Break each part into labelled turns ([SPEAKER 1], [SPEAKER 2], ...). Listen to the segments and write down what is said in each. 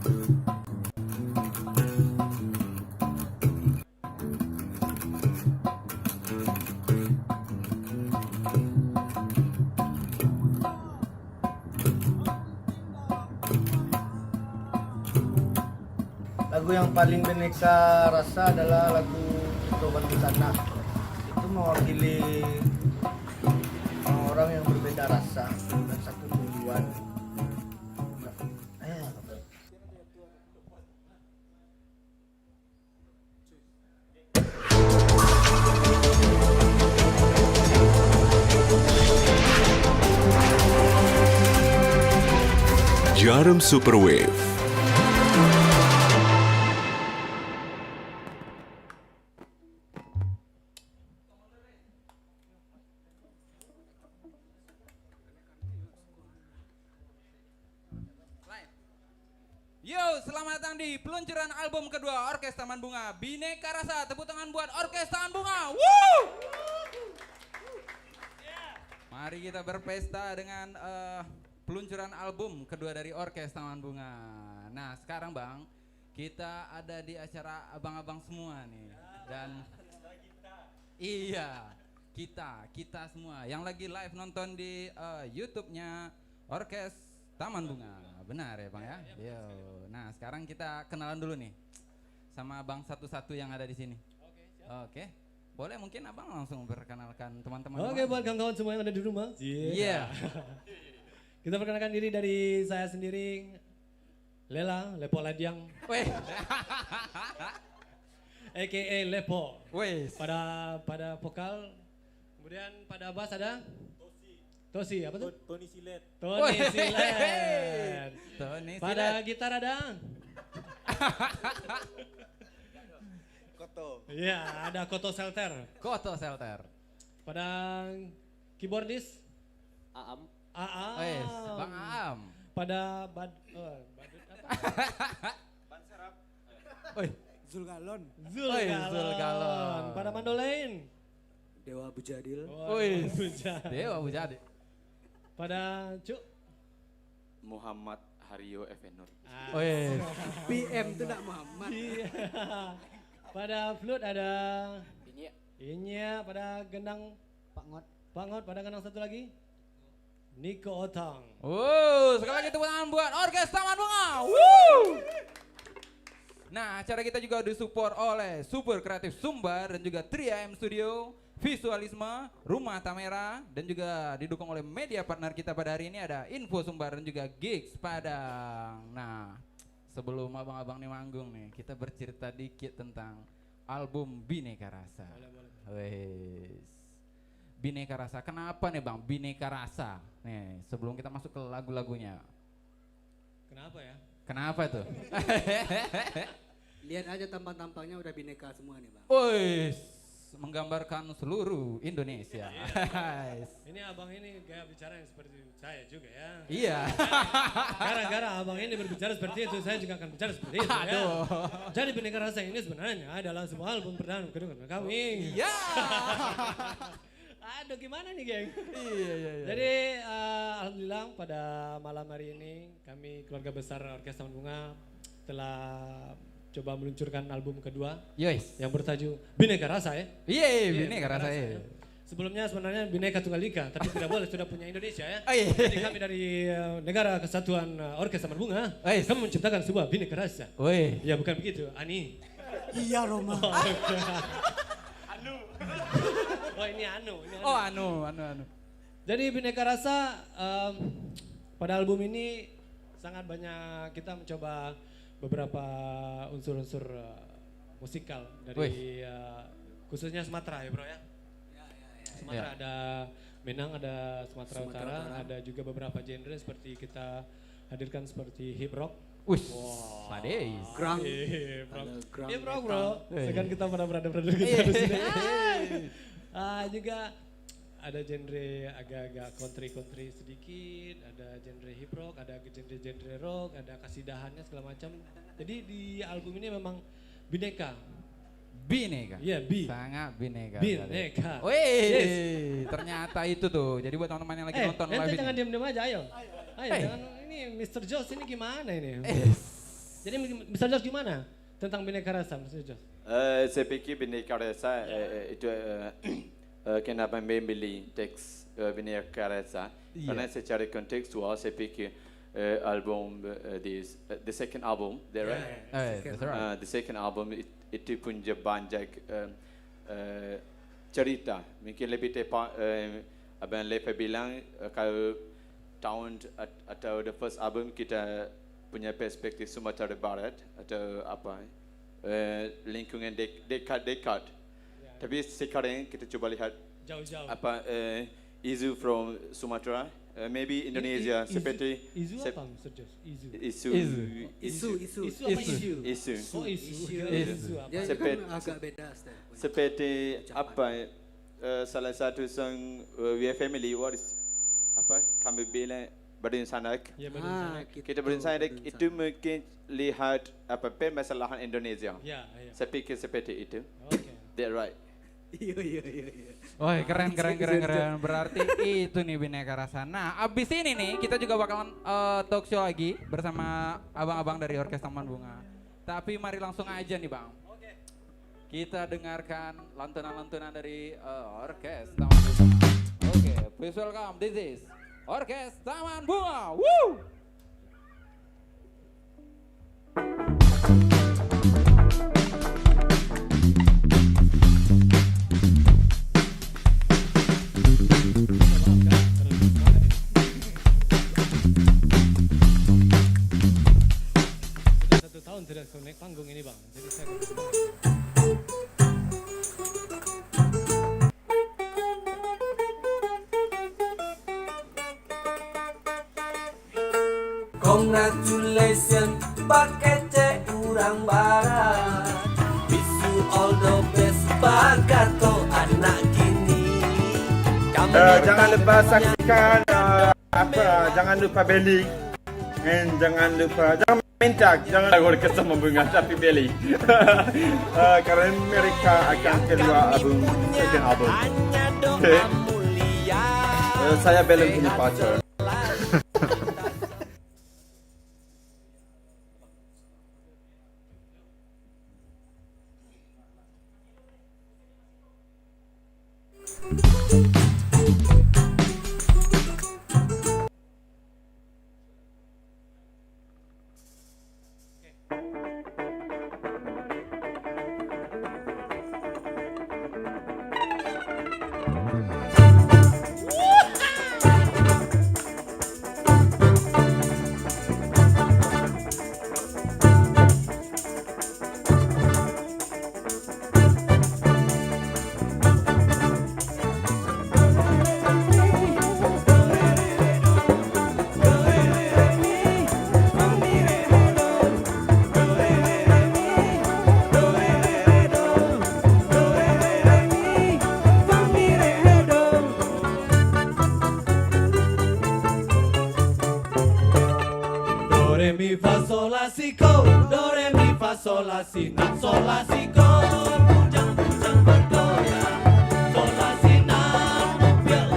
[SPEAKER 1] Lagu yang paling Bineka Rasa adalah lagu Itu Bandung Sana. Itu mewakili orang-orang yang berbeda rasa dan satu tujuan.
[SPEAKER 2] Jarum Superwave.
[SPEAKER 3] Yo, selamat datang di peluncuran album kedua Orkes Taman Bunga Bineka Rasa. Tepuk tangan buat Orkes Taman Bunga. Woo! Mari kita berpesta dengan peluncuran album kedua dari Orkes Taman Bunga. Nah, sekarang Bang, kita ada di acara abang-abang semua nih. Dan iya, kita semua yang lagi live nonton di YouTube-nya Orkes Taman Bunga. Benar ya Bang ya? Yo. Nah, sekarang kita kenalan dulu nih sama Bang satu-satu yang ada di sini. Oke. Boleh mungkin Abang langsung perkenalkan teman-teman.
[SPEAKER 4] Oke, buat kawan-kawan semua yang ada di rumah.
[SPEAKER 3] Iya.
[SPEAKER 4] Kita perkenalkan diri dari saya sendiri, Lela, Lepo Ladiang,
[SPEAKER 3] Weh.
[SPEAKER 4] a.k.a. Lepo.
[SPEAKER 3] Weh.
[SPEAKER 4] Pada vokal, kemudian pada bass ada Tosi, apa tuh?
[SPEAKER 5] Tony Silet.
[SPEAKER 4] Tony Silet.
[SPEAKER 3] Tony
[SPEAKER 4] Pada
[SPEAKER 3] Silet.
[SPEAKER 4] gitar ada?
[SPEAKER 5] Koto.
[SPEAKER 4] Iya, ada Koto Selter.
[SPEAKER 3] Koto Selter.
[SPEAKER 4] Pada keyboardis?
[SPEAKER 5] Aam.
[SPEAKER 4] Aam.
[SPEAKER 3] Bang Aam.
[SPEAKER 4] Pada badut apa?
[SPEAKER 5] Ban Serap.
[SPEAKER 3] Woi.
[SPEAKER 5] Zulgalon.
[SPEAKER 3] Zulgalon.
[SPEAKER 4] Pada mandolin?
[SPEAKER 5] Dewa Bujadil.
[SPEAKER 3] Woi.
[SPEAKER 4] Bujadil.
[SPEAKER 3] Dewa Bujadi.
[SPEAKER 4] Pada Cuk?
[SPEAKER 6] Muhammad Haryo Evenur.
[SPEAKER 3] Woi.
[SPEAKER 5] PM itu nak Muhammad.
[SPEAKER 4] Iya. Pada flute ada
[SPEAKER 6] Ini
[SPEAKER 4] Inya, pada gendang Pak Ngot, pada gendang satu lagi Niko Otang.
[SPEAKER 3] Sekali lagi tepuk tangan buat Orkes Taman Bunga. Woo! Nah, acara kita juga disupport oleh Super Kreatif Sumbar dan juga 3AM Studio, Visualisme, Rumah Tamera, dan juga didukung oleh media partner kita pada hari ini ada Info Sumbar dan juga Gigs Padang. Nah, sebelum abang-abang nih manggung nih, kita bercerita dikit tentang album Bineka Rasa. Wes. Bineka Rasa, kenapa nih Bang Bineka Rasa? Nih, sebelum kita masuk ke lagu-lagunya.
[SPEAKER 4] Kenapa ya?
[SPEAKER 3] Kenapa tuh?
[SPEAKER 5] Lihat aja tampang-tampangnya udah bineka semua nih Bang.
[SPEAKER 3] Wes, menggambarkan seluruh Indonesia.
[SPEAKER 4] Ini abang ini gaya bicara yang seperti saya juga ya.
[SPEAKER 3] Iya.
[SPEAKER 4] Gara-gara abang ini berbicara seperti itu, saya juga akan bicara seperti itu ya. Jadi Bineka Rasa ini sebenarnya adalah sebuah album perdana kedua kami.
[SPEAKER 3] Iya.
[SPEAKER 4] Aduh, gimana nih geng?
[SPEAKER 3] Iya.
[SPEAKER 4] Jadi alhamdulillah pada malam hari ini kami keluarga besar Orkes Taman Bunga telah coba meluncurkan album kedua
[SPEAKER 3] Yois.
[SPEAKER 4] yang bertajuk Bineka Rasa ya.
[SPEAKER 3] Iya, Bineka Rasa ya.
[SPEAKER 4] Sebelumnya sebenarnya Bineka Tunggal Ika, tapi tidak boleh sudah punya Indonesia ya.
[SPEAKER 3] Oh, iya.
[SPEAKER 4] Jadi kami dari Negara Kesatuan Orkes Taman Bunga, kami menciptakan sebuah Bineka Rasa.
[SPEAKER 3] Woi.
[SPEAKER 4] Ya bukan begitu, Ani.
[SPEAKER 5] Iya Roma.
[SPEAKER 4] Oh ini Anu.
[SPEAKER 3] Oh anu.
[SPEAKER 4] Jadi Bineka Rasa pada album ini sangat banyak kita mencoba beberapa unsur-unsur musikal dari khususnya Sumatera ya bro ya. Sumatera ada Minang, ada Sumatera Utara, ada juga beberapa genre seperti kita hadirkan seperti hip rock.
[SPEAKER 3] Wih, Madeis.
[SPEAKER 5] Grang.
[SPEAKER 4] Hip rock bro, sekarang kita pada brother-brother kita di sini. Juga ada genre agak-agak country sedikit, ada genre hip rock, ada genre rock, ada kasidahannya segala macam. Jadi di album ini memang bineka. Iya,
[SPEAKER 3] Sangat bineka.
[SPEAKER 4] Bineka.
[SPEAKER 3] Wih, ternyata itu tuh. Jadi buat teman-teman yang lagi nonton live ini.
[SPEAKER 4] Jangan diam-diam aja, ayo. Jangan ini Mr. Jones ini gimana ini? Jadi Mr. Jos gimana tentang Bhinneka Rasa, Mr. Jos?
[SPEAKER 6] Saya pikir Bhinneka Rasa itu kenapa memilih teks Bhinneka Rasa? Karena secara kontekstual saya pikir album the second album, right?
[SPEAKER 3] That's right.
[SPEAKER 6] The second album itu punya banyak cerita. Mungkin lebih tepat Abang Lepa bilang kalau tahun atau the first album kita punya perspektif Sumatera Barat atau apa lingkungan dekat. Tapi sekarang kita coba lihat
[SPEAKER 4] Jauh-jauh.
[SPEAKER 6] apa isu from Sumatera, maybe Indonesia seperti
[SPEAKER 4] Isu apa, Mr. Jos? Isu.
[SPEAKER 6] isu
[SPEAKER 5] Isu.
[SPEAKER 4] Isu apa isu?
[SPEAKER 6] isu
[SPEAKER 4] Oh, isu.
[SPEAKER 5] Isu.
[SPEAKER 4] Apa?
[SPEAKER 5] Dia
[SPEAKER 6] Sepet-
[SPEAKER 5] kan agak beda style.
[SPEAKER 6] seperti apa salah satu song We Are Family, what is apa kami bilang berinsanak.
[SPEAKER 4] Ya, benar.
[SPEAKER 6] Kita berinsanak itu mungkin lihat apa permasalahan Indonesia.
[SPEAKER 4] Ya.
[SPEAKER 6] Saya pikir seperti itu.
[SPEAKER 4] Oke.
[SPEAKER 6] That right.
[SPEAKER 5] Iya.
[SPEAKER 3] Woi, keren. Berarti itu nih Bhinneka Rasa. Nah, abis ini nih kita juga bakalan talk show lagi bersama abang-abang dari Orkes Taman Bunga. Tapi mari langsung aja nih Bang. Kita dengarkan lantunan-lantunan dari Orkes Taman Bunga. Oke, please welcome. This is Orkes Taman Bunga. Woo!
[SPEAKER 4] Sudah 1 tahun tidak naik panggung ini Bang. Jadi saya
[SPEAKER 7] Congratulations, Pak Kece urang barat. Wish you all the best, Pak Gato anak kini.
[SPEAKER 8] Jangan lupa saksikan jangan lupa beli dan jangan minta jangan Orkes Taman Bunga tapi beli karena mereka akan keluar album second album.
[SPEAKER 7] Hanya doa
[SPEAKER 8] Okay.
[SPEAKER 7] mulia.
[SPEAKER 8] Saya belum punya pacar.
[SPEAKER 4] Do re mi fa sol la si ko, do re mi fa sol la si na sol la si ko, bujang bergoyang, sol la si na, upiak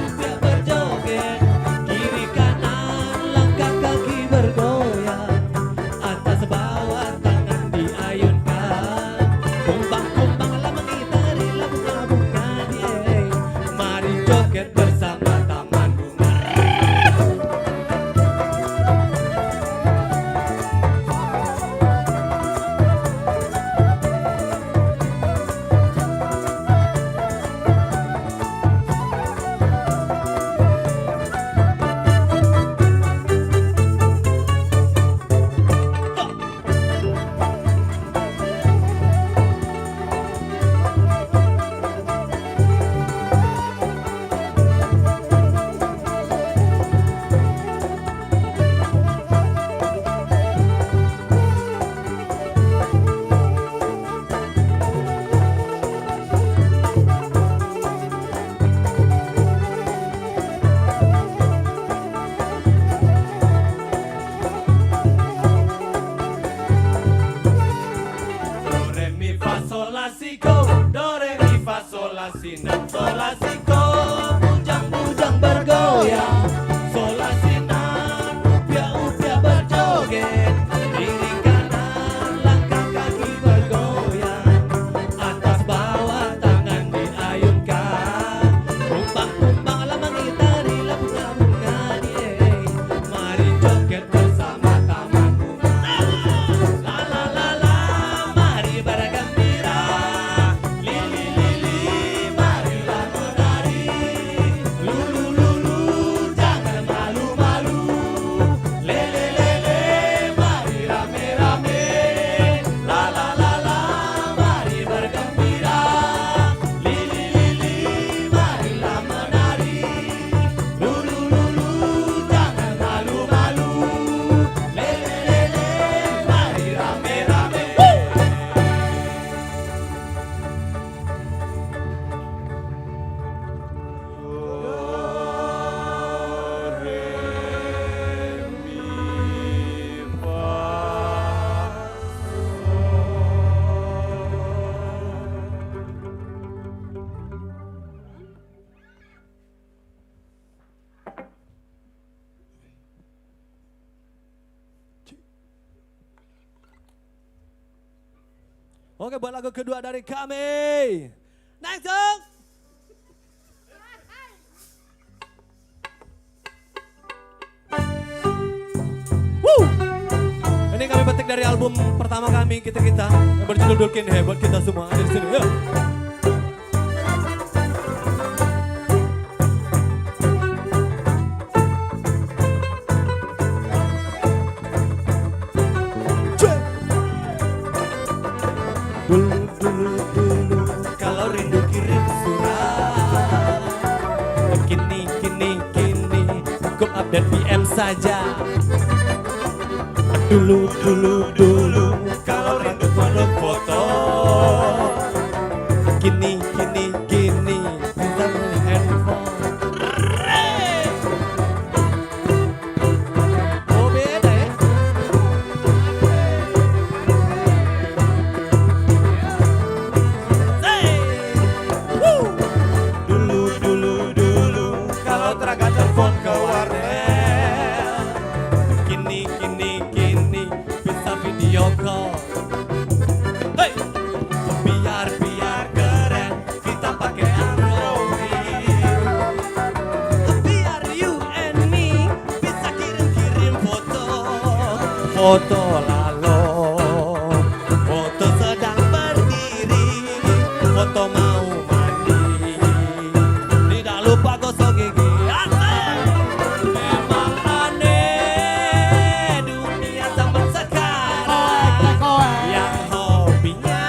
[SPEAKER 4] berjoget, kiri kanan langkah kaki bergoyang, atas bawah tangan diayunkan, kumbang lah mengitari lagu-lagukan, mari joget bersama Taman Bunga.
[SPEAKER 7] Oke, buat lagu kedua dari kami. Next dong. Woo. Ini kami petik dari album pertama kami kita yang berjudul Dulkin Hebat kita semua ada di sini. Ya. Dulu kalau rindu kirim surat. Kini cukup update PM saja. Dulu kalau rindu foto. Kini bisa beli handphone. Oh beda ya. Dulu kalau teraga telepon ke warnet. Kini bisa video call. Hey! Biar keren kita pakai Android. Biar you and me bisa kirim foto lalu, foto sedang berdiri, foto mau mandi. Tidak lupa gosok gigi. Memang aneh dunia zaman sekarang yang hobinya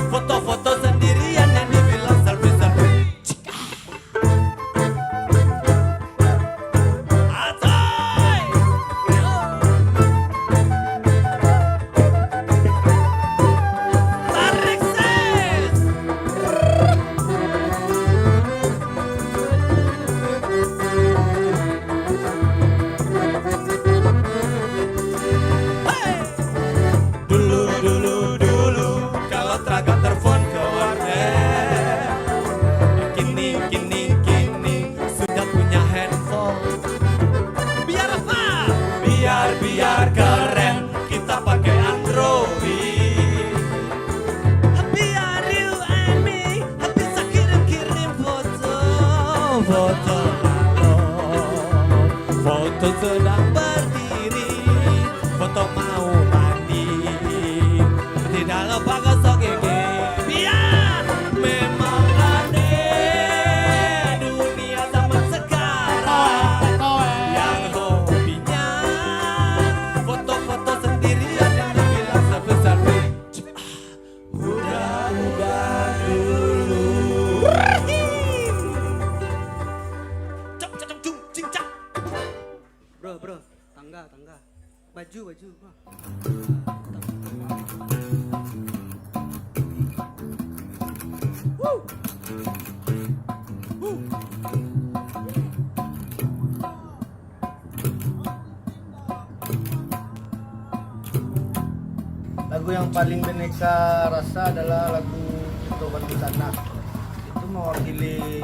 [SPEAKER 7] foto-foto sendirian yang dibilang selfie. Atai! Tarik ses! Dulu kalau teraga telepon ke warnet. Kini sudah punya handphone. Biar apa? Biar keren kita pakai Android. Biar you and me bisa kirim foto lalu, foto sedang berdiri, foto mau mandi. Tidak lupa gosok gigi. Biar memang aneh dunia zaman sekarang yang hobinya foto-foto sendirian yang dibilang selfie. Udah dulu. Cing-cak.
[SPEAKER 5] Bro, tangga. Baju. Wah.
[SPEAKER 1] Lagu yang paling Beneka rasa adalah lagu Tobat Busana. Itu mewakili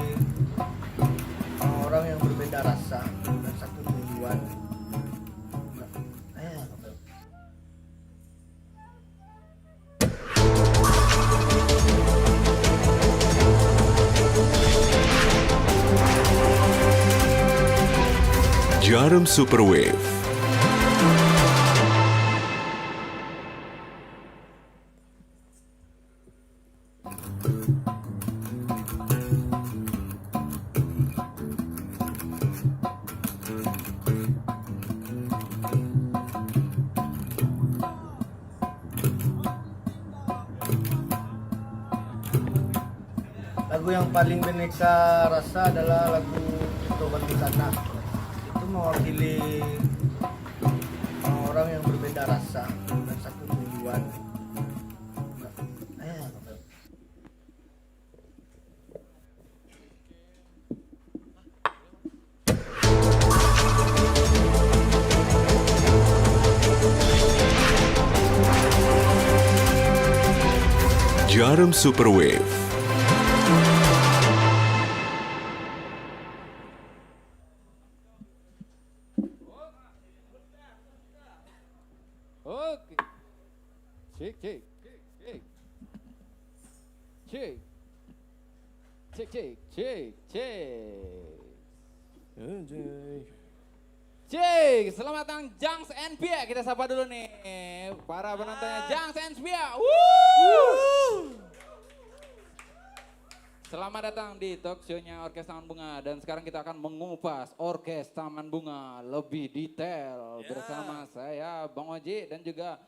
[SPEAKER 1] orang yang berbeda rasa dan satu tujuan.
[SPEAKER 2] Jarum Super Wave.
[SPEAKER 1] Lagu yang paling Beneka rasa adalah lagu Tobat Busana. Itu mewakili orang yang berbeda rasa dan satu tujuan.
[SPEAKER 2] Jarum Super Wave.
[SPEAKER 3] Oke. Cek. Cek, selamat datang Jungs and Pia. Kita sapa dulu nih para penontonnya Jungs and Pia. Selamat datang di talk show-nya Orkes Taman Bunga. Dan sekarang kita akan mengupas Orkes Taman Bunga lebih detail. Bersama saya Bang Oji dan juga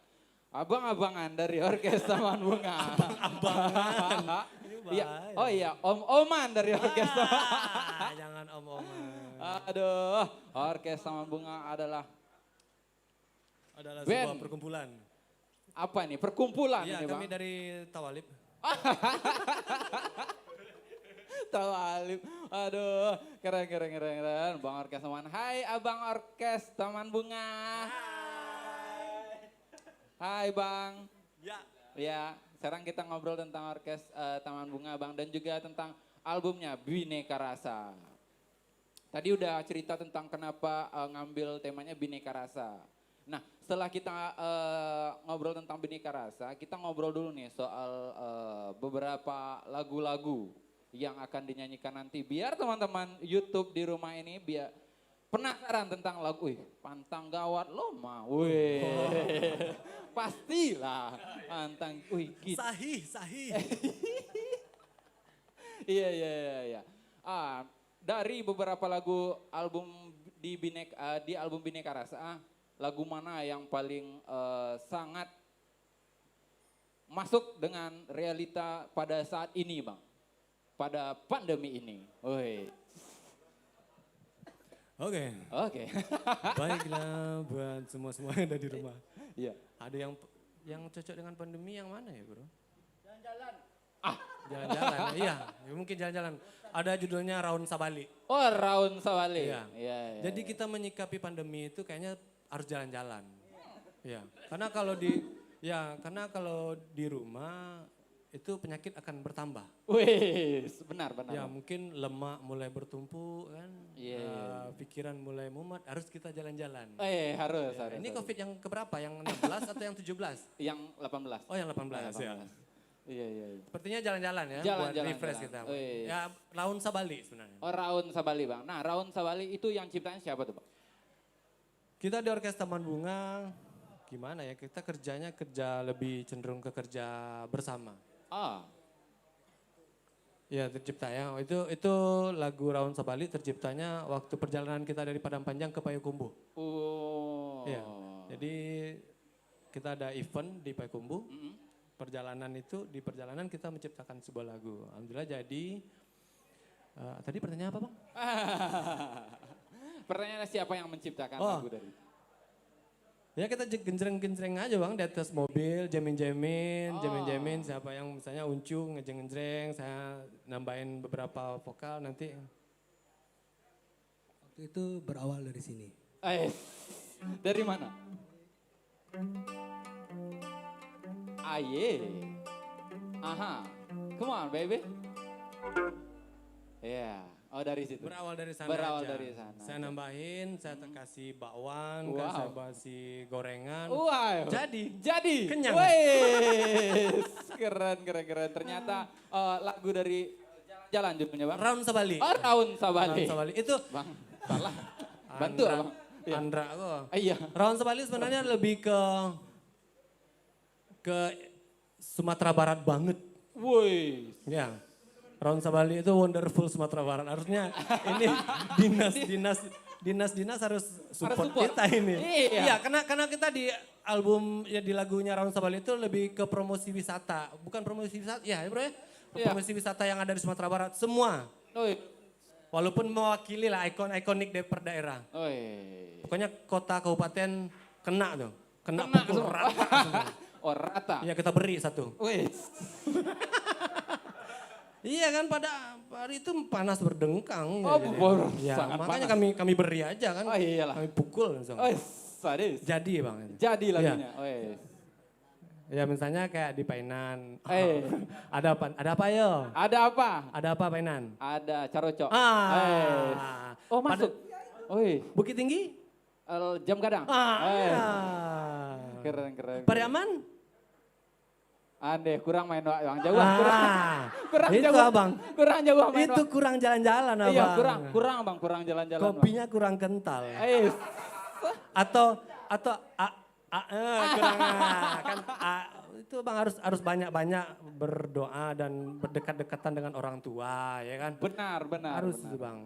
[SPEAKER 3] abang-abangan dari Orkes Taman Bunga. Abang-abangan? Iya. Oh iya, om-oman dari Orkes Taman.
[SPEAKER 4] Jangan om-oman.
[SPEAKER 3] Aduh, Orkes Taman Bunga adalah
[SPEAKER 4] Adalah
[SPEAKER 3] band.
[SPEAKER 4] sebuah perkumpulan.
[SPEAKER 3] Apa nih? Perkumpulan
[SPEAKER 4] Iya,
[SPEAKER 3] ini,
[SPEAKER 4] kami
[SPEAKER 3] Bang.
[SPEAKER 4] dari Tawalib.
[SPEAKER 3] Tawalib. Aduh, keren. Bang Orkes Taman. Hai Abang Orkes Taman Bunga. Hai Bang.
[SPEAKER 4] Ya.
[SPEAKER 3] Ya, sekarang kita ngobrol tentang Orkes Taman Bunga Bang dan juga tentang albumnya Bhinneka Rasa. Tadi udah cerita tentang kenapa ngambil temanya Bhinneka Rasa. Nah, setelah kita ngobrol tentang Bhinneka Rasa, kita ngobrol dulu nih soal beberapa lagu-lagu yang akan dinyanyikan nanti. Biar teman-teman YouTube di rumah ini biar penasaran tentang lagu. Wih, pantang gawat loma. Wih, pastilah. Pantang, wih gitu.
[SPEAKER 4] Sahih.
[SPEAKER 3] Iya. Dari beberapa lagu album di album Bhinneka Rasa, lagu mana yang paling sangat masuk dengan realita pada saat ini, Bang? Pada pandemi ini. Woi.
[SPEAKER 4] Oke. Baiklah buat semua yang ada di rumah.
[SPEAKER 3] Iya.
[SPEAKER 4] Ada yang cocok dengan pandemi yang mana ya, Bro?
[SPEAKER 3] Jalan-jalan.
[SPEAKER 4] Jalan-jalan. Iya, mungkin jalan-jalan. Ada judulnya Raun Sabali.
[SPEAKER 3] Oh, Raun Sabali.
[SPEAKER 4] Iya.
[SPEAKER 3] Iya.
[SPEAKER 4] Jadi kita menyikapi pandemi itu kayaknya harus jalan-jalan. Iya. Karena kalau di rumah itu penyakit akan bertambah.
[SPEAKER 3] Wih, benar.
[SPEAKER 4] Ya mungkin lemak mulai bertumpuk kan.
[SPEAKER 3] Iya.
[SPEAKER 4] Pikiran mulai mumet, harus kita jalan-jalan.
[SPEAKER 3] Harus.
[SPEAKER 4] Ini COVID yang keberapa? Yang 16 atau yang 17?
[SPEAKER 3] Yang 18.
[SPEAKER 4] Oh yang 18 ya.
[SPEAKER 3] Iya.
[SPEAKER 4] Sepertinya jalan-jalan ya, buat refresh kita. Ya Raun Sabali sebenarnya.
[SPEAKER 3] Oh, Raun Sabali, Bang. Nah, Raun Sabali itu yang ciptanya siapa tuh, Bang?
[SPEAKER 4] Kita di Orkes Taman Bunga, gimana ya, kita kerja lebih cenderung ke kerja bersama. Ya tercipta ya, itu lagu Raun Sabali terciptanya waktu perjalanan kita dari Padang Panjang ke Payakumbuh.
[SPEAKER 3] Oh.
[SPEAKER 4] Ya, jadi kita ada event di Payakumbuh. Di perjalanan kita menciptakan sebuah lagu. Alhamdulillah jadi, tadi pertanyaan apa Bang?
[SPEAKER 3] Pertanyaannya siapa yang menciptakan lagu tadi?
[SPEAKER 4] Ya kita genjreng-genjreng aja Bang di atas mobil, jamin-jamin. Siapa yang misalnya uncung, ngejreng-ngejreng, saya nambahin beberapa vokal nanti.
[SPEAKER 5] Waktu itu berawal dari sini.
[SPEAKER 3] Dari mana? Aye. Aha. Come on baby. Ya. Oh dari situ.
[SPEAKER 4] Berawal dari sana
[SPEAKER 3] Berawal
[SPEAKER 4] aja.
[SPEAKER 3] dari sana.
[SPEAKER 4] Saya nambahin, saya kasih bakwan,
[SPEAKER 3] Wow.
[SPEAKER 4] saya kasih gorengan.
[SPEAKER 3] Wow. Jadi.
[SPEAKER 4] Kenyang.
[SPEAKER 3] Wes. Keren. Ternyata lagu dari Jalan judulnya Bang.
[SPEAKER 4] Raun Sabali.
[SPEAKER 3] Oh Raun Sabali.
[SPEAKER 4] Raun Sabali. Itu
[SPEAKER 3] Bang, salah. Bantu Bang.
[SPEAKER 4] Andra kok.
[SPEAKER 3] Iya.
[SPEAKER 4] Raun Sabali sebenarnya lebih ke Sumatera Barat banget.
[SPEAKER 3] Woi.
[SPEAKER 4] Ya. Raun Sabali itu wonderful Sumatera Barat. Harusnya ini dinas harus support kita ini.
[SPEAKER 3] Iya.
[SPEAKER 4] Karena kita di album ya di lagunya Raun Sabali itu lebih ke promosi wisata, bukan promosi wisata. Ya, Bro ya. Promosi wisata yang ada di Sumatera Barat semua. Walaupun mewakili lah ikonik per daerah. Pokoknya kota kabupaten kena tuh. Kena pukul rata semua.
[SPEAKER 3] Oh rata.
[SPEAKER 4] Iya kita beri satu.
[SPEAKER 3] Wih.
[SPEAKER 4] Iya kan pada hari itu panas berdengkang. Ya, makanya
[SPEAKER 3] panas.
[SPEAKER 4] kami beri aja kan.
[SPEAKER 3] Oh iyalah.
[SPEAKER 4] Kami pukul langsung.
[SPEAKER 3] Sadis.
[SPEAKER 4] Jadi Bang.
[SPEAKER 3] Jadi lagunya.
[SPEAKER 4] Ya misalnya kayak di Painan. Ada apa yo?
[SPEAKER 3] Ada apa?
[SPEAKER 4] Ada apa Painan?
[SPEAKER 3] Ada Carocok. Oh masuk.
[SPEAKER 4] Bukit Tinggi?
[SPEAKER 3] Jam Gadang.
[SPEAKER 4] Keren.
[SPEAKER 3] Keren.
[SPEAKER 4] Pariaman?
[SPEAKER 3] Ande kurang main bang jauh, kurang, kurang
[SPEAKER 4] itu
[SPEAKER 3] jauh,
[SPEAKER 4] abang.
[SPEAKER 3] kurang jauh main
[SPEAKER 4] Itu
[SPEAKER 3] Bang.
[SPEAKER 4] kurang jalan-jalan abang.
[SPEAKER 3] Iya kurang bang, kurang jalan-jalan. Bang.
[SPEAKER 4] Kopinya kurang kental. Atau kurang kan itu bang harus banyak-banyak berdoa dan berdekat-dekatan dengan orang tua ya kan.
[SPEAKER 3] Benar.
[SPEAKER 4] Harus
[SPEAKER 3] benar.
[SPEAKER 4] itu bang.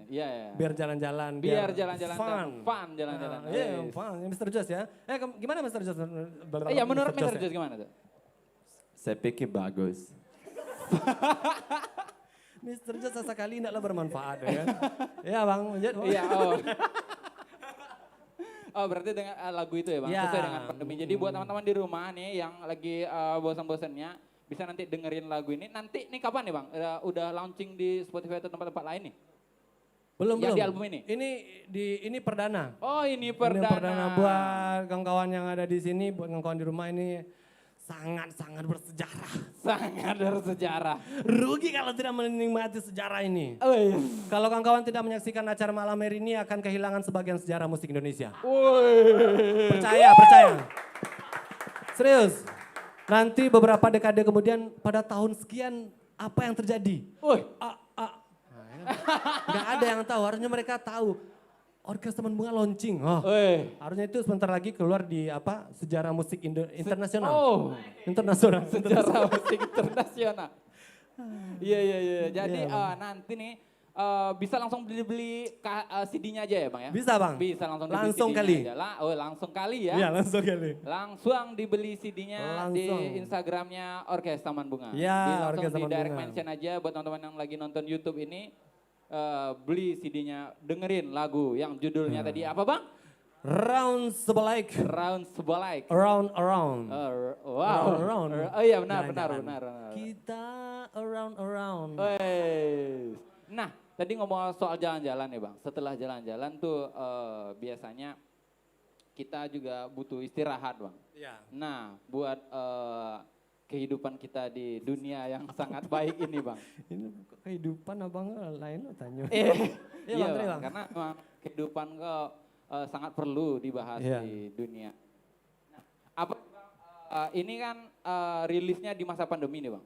[SPEAKER 3] Iya.
[SPEAKER 4] Biar jalan-jalan.
[SPEAKER 3] Biar jalan-jalan
[SPEAKER 4] fun.
[SPEAKER 3] jalan-jalan.
[SPEAKER 4] Iya fun. Mr. Jos ya. Gimana Mr. Jos?
[SPEAKER 3] Iya menurut Mr. Jos gimana tuh?
[SPEAKER 6] Saya pikir bagus.
[SPEAKER 4] Mr. Jos sesekali tidaklah bermanfaat ya kan. Iya bang.
[SPEAKER 3] Iya Oh berarti dengan lagu itu ya bang,
[SPEAKER 4] Ya.
[SPEAKER 3] sesuai dengan pandemi. Jadi buat teman-teman di rumah nih yang lagi bosan-bosannya bisa nanti dengerin lagu ini. Nanti nih kapan nih bang? Udah launching di Spotify atau tempat-tempat lain nih?
[SPEAKER 4] Belum.
[SPEAKER 3] Di album ini?
[SPEAKER 4] Ini perdana.
[SPEAKER 3] Oh ini
[SPEAKER 4] Ini
[SPEAKER 3] perdana.
[SPEAKER 4] perdana buat kawan-kawan yang ada di sini, buat kawan-kawan di rumah ini sangat-sangat bersejarah.
[SPEAKER 3] Sangat bersejarah.
[SPEAKER 4] Rugi kalau tidak menikmati sejarah ini.
[SPEAKER 3] Oh, iya.
[SPEAKER 4] Kalau kawan-kawan tidak menyaksikan acara malam hari ini akan kehilangan sebagian sejarah musik Indonesia.
[SPEAKER 3] Woi.
[SPEAKER 4] Percaya. Serius. Nanti beberapa dekade kemudian pada tahun sekian apa yang terjadi?
[SPEAKER 3] Woi.
[SPEAKER 4] Gak ada yang tahu, harusnya mereka tahu. Orkes Taman Bunga launching. Harusnya itu sebentar lagi keluar di sejarah musik internasional. Internasional.
[SPEAKER 3] Sejarah musik internasional. Iya. Jadi nanti nih bisa langsung beli CD-nya aja ya bang ya?
[SPEAKER 4] Bisa bang.
[SPEAKER 3] Bisa langsung dibeli
[SPEAKER 4] Langsung
[SPEAKER 3] CD-nya
[SPEAKER 4] kali.
[SPEAKER 3] aja. Langsung kali ya?
[SPEAKER 4] Iya langsung kali.
[SPEAKER 3] Langsung dibeli CD-nya di
[SPEAKER 4] Langsung.
[SPEAKER 3] Instagramnya Orkes Taman Bunga.
[SPEAKER 4] Ya,
[SPEAKER 3] Langsung
[SPEAKER 4] Orkes Taman
[SPEAKER 3] di direct
[SPEAKER 4] Bunga.
[SPEAKER 3] mention aja buat teman-teman yang lagi nonton YouTube ini. Beli CD-nya, dengerin lagu yang judulnya tadi apa bang?
[SPEAKER 4] Round Sebalik.
[SPEAKER 3] Round Sebalik.
[SPEAKER 4] Around.
[SPEAKER 3] Wow.
[SPEAKER 4] Around.
[SPEAKER 3] Oh iya benar.
[SPEAKER 4] Kita around.
[SPEAKER 3] Wes. Nah, tadi ngomong soal jalan-jalan ya bang. Setelah jalan-jalan tuh biasanya kita juga butuh istirahat bang.
[SPEAKER 4] Iya.
[SPEAKER 3] Nah, buat kehidupan kita di dunia yang sangat baik ini bang.
[SPEAKER 4] Ini kehidupan abang lain lo tanya.
[SPEAKER 3] Iya
[SPEAKER 4] Bang.
[SPEAKER 3] bang, karena memang kehidupan kok sangat perlu dibahas di dunia. Nah, apa ini kan rilisnya di masa pandemi nih bang.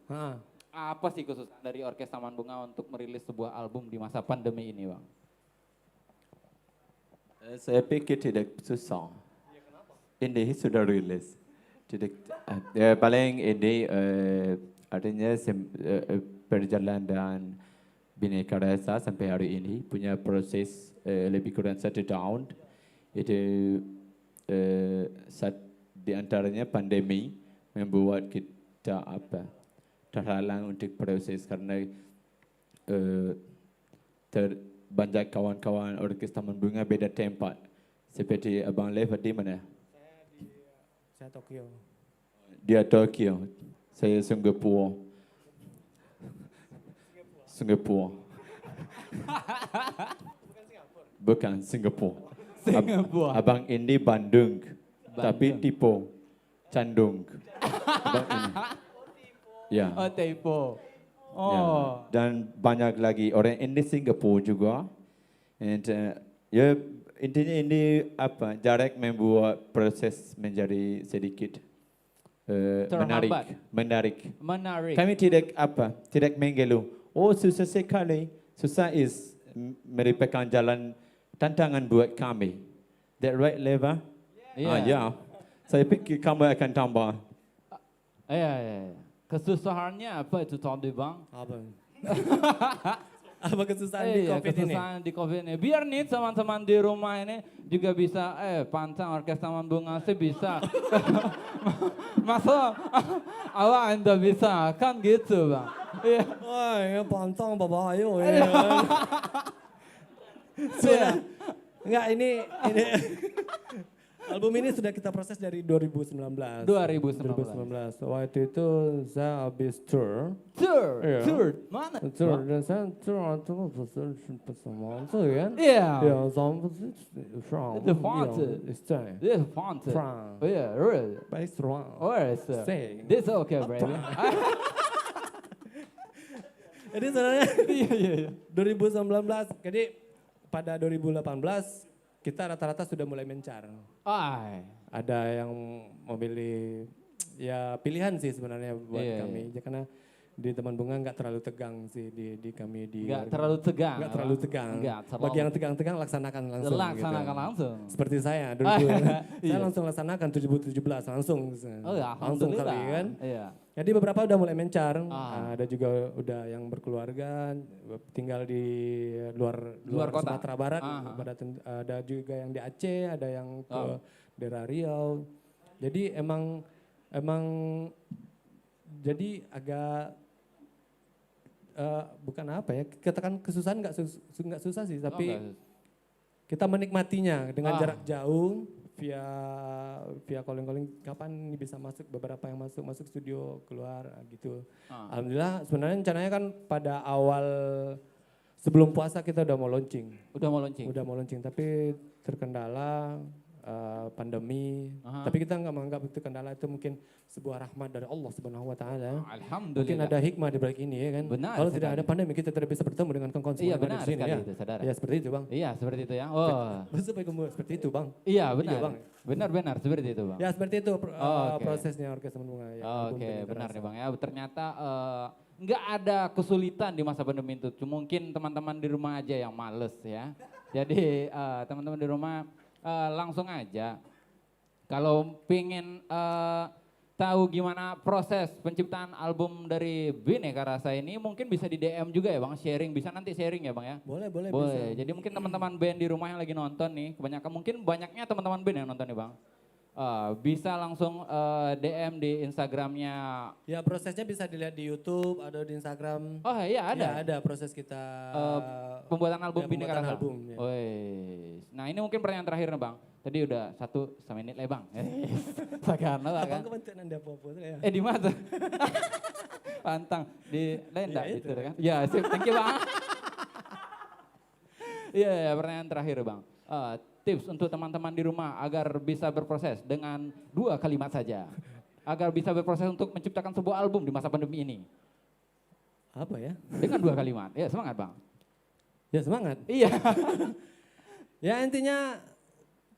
[SPEAKER 3] Apa sih khusus dari Orkes Taman Bunga untuk merilis sebuah album di masa pandemi ini bang?
[SPEAKER 6] Saya pikir tidak susah. Ini sudah rilis. Paling ini artinya perjalanan dan Bhinneka Rasa sampai hari ini punya proses lebih kurang 1 tahun. Itu di antaranya pandemi membuat kita terhalang untuk proses karena banyak kawan-kawan Orkes Taman Bunga beda tempat. Seperti Abang Lev di mana?
[SPEAKER 4] Saya Tokyo.
[SPEAKER 6] Dia Tokyo, saya Singapura. Bukan Singapura. Abang ini Bandung. Tapi tipe Candung. Abang ini. Ya.
[SPEAKER 3] Oh typo.
[SPEAKER 6] Ya. Dan banyak lagi orang ini Singapura juga. And ya intinya ini jarak membuat proses menjadi sedikit menarik. Kami tidak mengeluh. Oh susah sekali. Susah merupakan jalan tantangan buat kami. That right, Leva? Ya. Saya pikir kamu akan tambah.
[SPEAKER 3] Iya. Kesusahannya apa itu tadi bang?
[SPEAKER 4] Apa kesusahan di COVID ini?
[SPEAKER 3] Kesusahan di COVID ini. Biar nih teman-teman di rumah ini juga bisa, pantang Orkes Taman Bunga sih bisa. Masa awak anda bisa, kan gitu bang. Iya.
[SPEAKER 4] Wah, ya pantang bapak ayo. Enggak ini album ini sudah kita proses dari 2019.
[SPEAKER 3] 2019.
[SPEAKER 4] Waktu itu saya habis tour. Iya.
[SPEAKER 3] Tour, mana?
[SPEAKER 4] Tour dan saya tour bersama itu kan?
[SPEAKER 3] Iya.
[SPEAKER 4] Ya, sama from.
[SPEAKER 3] The Fonte.
[SPEAKER 4] Stay.
[SPEAKER 3] This font.
[SPEAKER 4] France.
[SPEAKER 3] Oh yeah, really.
[SPEAKER 4] Based around.
[SPEAKER 3] Where is it?
[SPEAKER 4] Stay.
[SPEAKER 3] This okay, baby.
[SPEAKER 4] Jadi sebenarnya
[SPEAKER 3] Iya.
[SPEAKER 4] 2019, jadi pada 2018 kita rata-rata sudah mulai mencar.
[SPEAKER 3] Ay.
[SPEAKER 4] Ada yang memilih ya pilihan sih sebenarnya buat
[SPEAKER 3] Iya,
[SPEAKER 4] kami. Ya, karena di Taman Bunga nggak terlalu tegang sih di kami di.
[SPEAKER 3] Nggak terlalu tegang.
[SPEAKER 4] Nggak terlalu tegang.
[SPEAKER 3] Nggak terlalu.
[SPEAKER 4] Bagi yang tegang-tegang laksanakan langsung.
[SPEAKER 3] Laksanakan
[SPEAKER 4] gitu.
[SPEAKER 3] langsung.
[SPEAKER 4] Seperti saya dulu.
[SPEAKER 3] Iya.
[SPEAKER 4] Saya langsung laksanakan 2017 langsung.
[SPEAKER 3] Oh ya,
[SPEAKER 4] langsung kali
[SPEAKER 3] alhamdulillah.
[SPEAKER 4] kan.
[SPEAKER 3] Iya.
[SPEAKER 4] Jadi beberapa udah mulai mencar,
[SPEAKER 3] Ah.
[SPEAKER 4] ada juga udah yang berkeluarga, tinggal di luar
[SPEAKER 3] kota.
[SPEAKER 4] Sumatera Barat,
[SPEAKER 3] Ah.
[SPEAKER 4] ada juga yang di Aceh, ada yang ke daerah Riau. Jadi emang jadi agak bukan apa ya, katakan kesusahan nggak susah sih, tapi kita menikmatinya dengan jarak jauh via calling kapan ini bisa masuk, beberapa yang masuk studio keluar gitu. Alhamdulillah sebenarnya rencananya kan pada awal sebelum puasa kita udah mau launching.
[SPEAKER 3] Udah mau launching.
[SPEAKER 4] Tapi terkendala pandemi. Tapi kita nggak menganggap itu kendala, itu mungkin sebuah rahmat dari Allah Subhanahu Wa Taala.
[SPEAKER 3] Alhamdulillah.
[SPEAKER 4] Mungkin ada hikmah di balik ini ya kan.
[SPEAKER 3] Benar
[SPEAKER 4] Kalau tidak
[SPEAKER 3] sekali.
[SPEAKER 4] ada pandemi kita tidak bisa bertemu dengan kawan-kawan semua
[SPEAKER 3] Iya,
[SPEAKER 4] yang ada
[SPEAKER 3] benar
[SPEAKER 4] di sini
[SPEAKER 3] sekali
[SPEAKER 4] ya.
[SPEAKER 3] itu, saudara.
[SPEAKER 4] Ya seperti itu bang.
[SPEAKER 3] Iya seperti itu ya. Oh.
[SPEAKER 4] Supaya kamu seperti itu bang.
[SPEAKER 3] Iya benar.
[SPEAKER 4] Iya, Bang.
[SPEAKER 3] Benar seperti itu bang.
[SPEAKER 4] Ya seperti itu
[SPEAKER 3] Oke.
[SPEAKER 4] prosesnya Orkes Taman Bunga. Ya, album
[SPEAKER 3] Oke,
[SPEAKER 4] Bineka
[SPEAKER 3] benar
[SPEAKER 4] Rasa.
[SPEAKER 3] nih Bang ya. Ternyata nggak ada kesulitan di masa pandemi itu. Cuma mungkin teman-teman di rumah aja yang males ya. Jadi teman-teman di rumah langsung aja. Kalau pengen tahu gimana proses penciptaan album dari Bineka Rasa ini, mungkin bisa di DM juga ya Bang, sharing. Bisa nanti sharing ya Bang ya?
[SPEAKER 4] Boleh bisa.
[SPEAKER 3] Boleh. Jadi mungkin teman-teman band di rumah yang lagi nonton nih, banyaknya teman-teman band yang nonton nih Bang. Bisa langsung DM di Instagramnya.
[SPEAKER 4] Ya prosesnya bisa dilihat di YouTube, ada di Instagram.
[SPEAKER 3] Oh iya ada.
[SPEAKER 4] Ya, ada proses kita
[SPEAKER 3] Pembuatan album
[SPEAKER 4] ya,
[SPEAKER 3] Bineka
[SPEAKER 4] pembuatan
[SPEAKER 3] Rasa.
[SPEAKER 4] album, ya.
[SPEAKER 3] Wih. Nah ini mungkin pertanyaan terakhir nih Bang. Tadi udah 1 menit lah Bang. Sakarna lah kan.
[SPEAKER 4] Abang kebentuk nanda apa-apa ya.
[SPEAKER 3] Di mana? Pantang di Lenda
[SPEAKER 4] Ya,
[SPEAKER 3] gitu
[SPEAKER 4] itu.
[SPEAKER 3] kan. Ya sip, thank you Bang. Iya, pertanyaan terakhir Bang. Tips untuk teman-teman di rumah agar bisa berproses dengan 2 kalimat saja. Agar bisa berproses untuk menciptakan sebuah album di masa pandemi ini.
[SPEAKER 4] Apa ya?
[SPEAKER 3] Dengan 2 kalimat. Ya semangat Bang.
[SPEAKER 4] Ya semangat.
[SPEAKER 3] Iya.
[SPEAKER 4] Ya intinya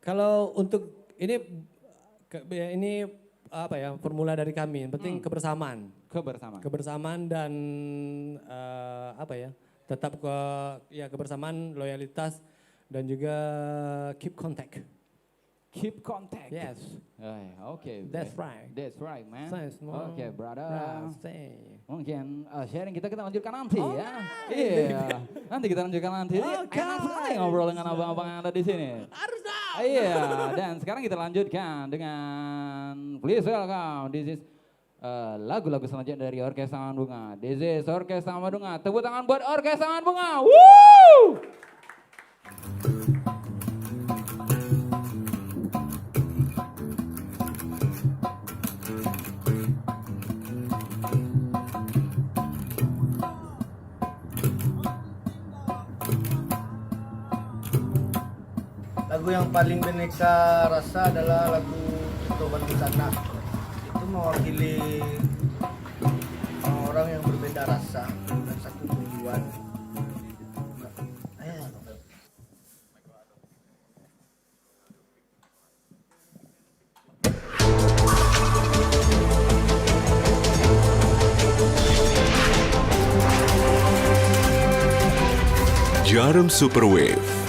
[SPEAKER 4] kalau untuk ini apa ya, formula dari kami. Yang penting kebersamaan. Kebersamaan dan apa ya? Tetap kebersamaan, loyalitas dan juga keep contact.
[SPEAKER 3] Keep contact.
[SPEAKER 4] Yes.
[SPEAKER 3] Oke.
[SPEAKER 4] That's right.
[SPEAKER 3] That's right, man.
[SPEAKER 4] Thanks, man.
[SPEAKER 3] Oke, brother.
[SPEAKER 4] Say.
[SPEAKER 3] Mungkin sharing kita lanjutkan nanti ya. Iya. Nanti kita lanjutkan nanti. Enak sekali ngobrol dengan abang-abang yang ada di sini.
[SPEAKER 4] Harus dong.
[SPEAKER 3] Iya. Dan sekarang kita lanjutkan dengan please welcome. This is lagu-lagu selanjutnya dari Orkes Taman Bunga. This is Orkes Taman Bunga. Tepuk tangan buat Orkes Taman Bunga. Woo!
[SPEAKER 1] Lagu yang paling Bineka Rasa adalah lagu Itu Bandung Sana. Itu mewakili orang yang berbeda rasa dan satu tujuan.
[SPEAKER 2] Jarum Super Wave.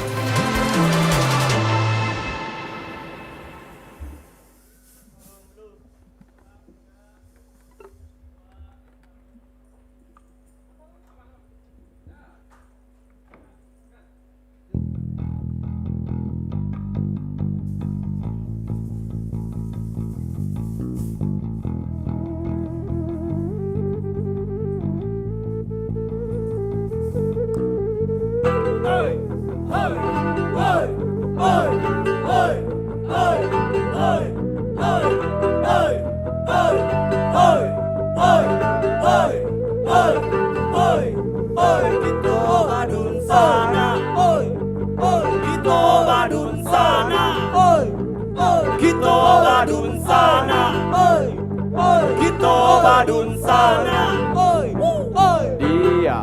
[SPEAKER 8] Dia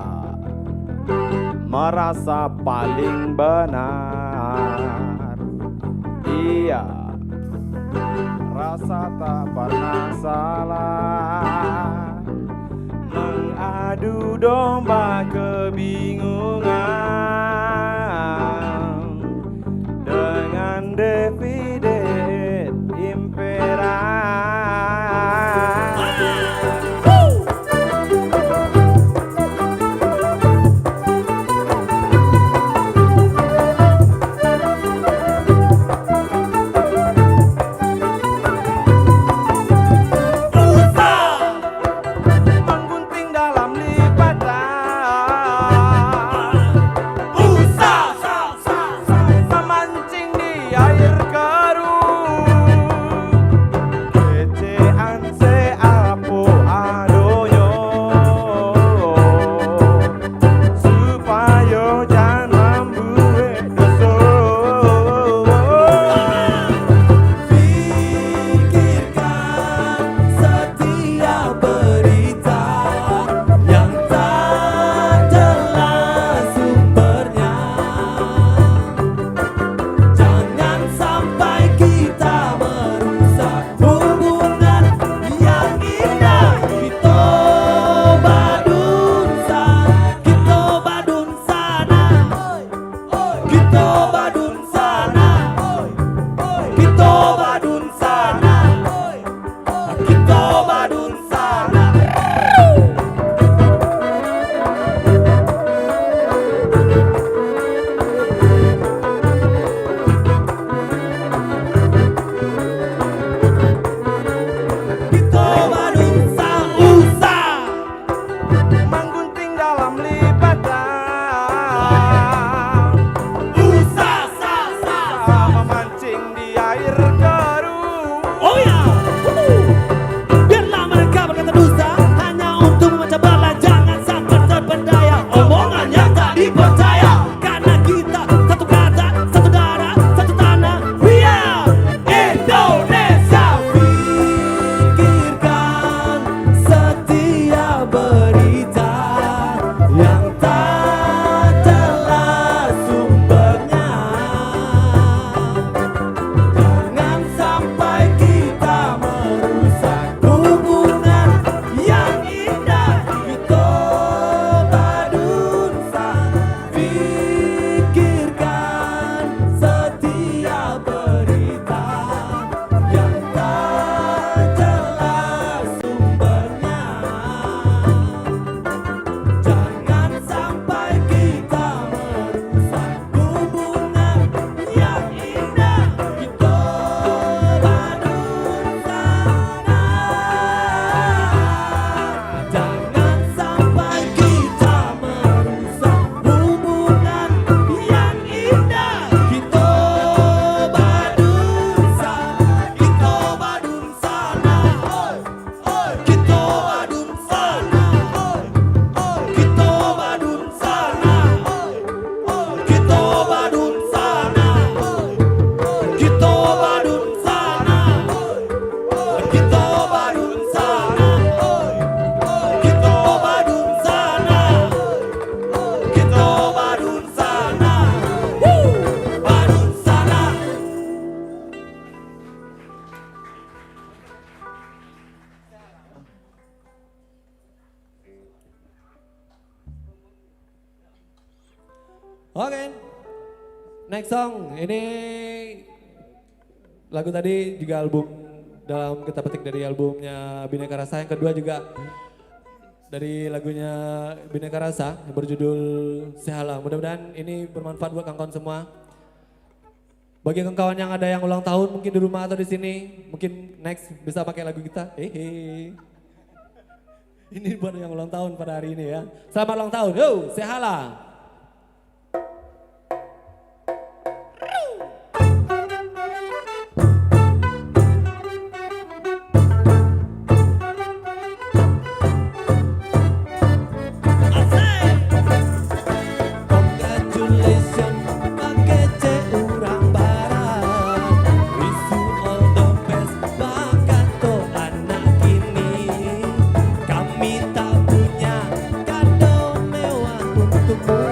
[SPEAKER 8] merasa paling benar. Dia rasa tak pernah salah, mengadu domba kebingungan dengan David Impera.
[SPEAKER 4] Oke, next song. Ini lagu tadi juga album dalam kita petik dari albumnya Bhinneka Rasa. Yang kedua juga dari lagunya Bhinneka Rasa yang berjudul Sehala. Mudah-mudahan ini bermanfaat buat kawan-kawan semua. Bagi kawan-kawan yang ada yang ulang tahun mungkin di rumah atau di sini, mungkin next bisa pakai lagu kita. Hehe. Ini buat yang ulang tahun pada hari ini ya. Selamat ulang tahun. Yo, Sehala.
[SPEAKER 7] Kami tak punya kado mewah untuk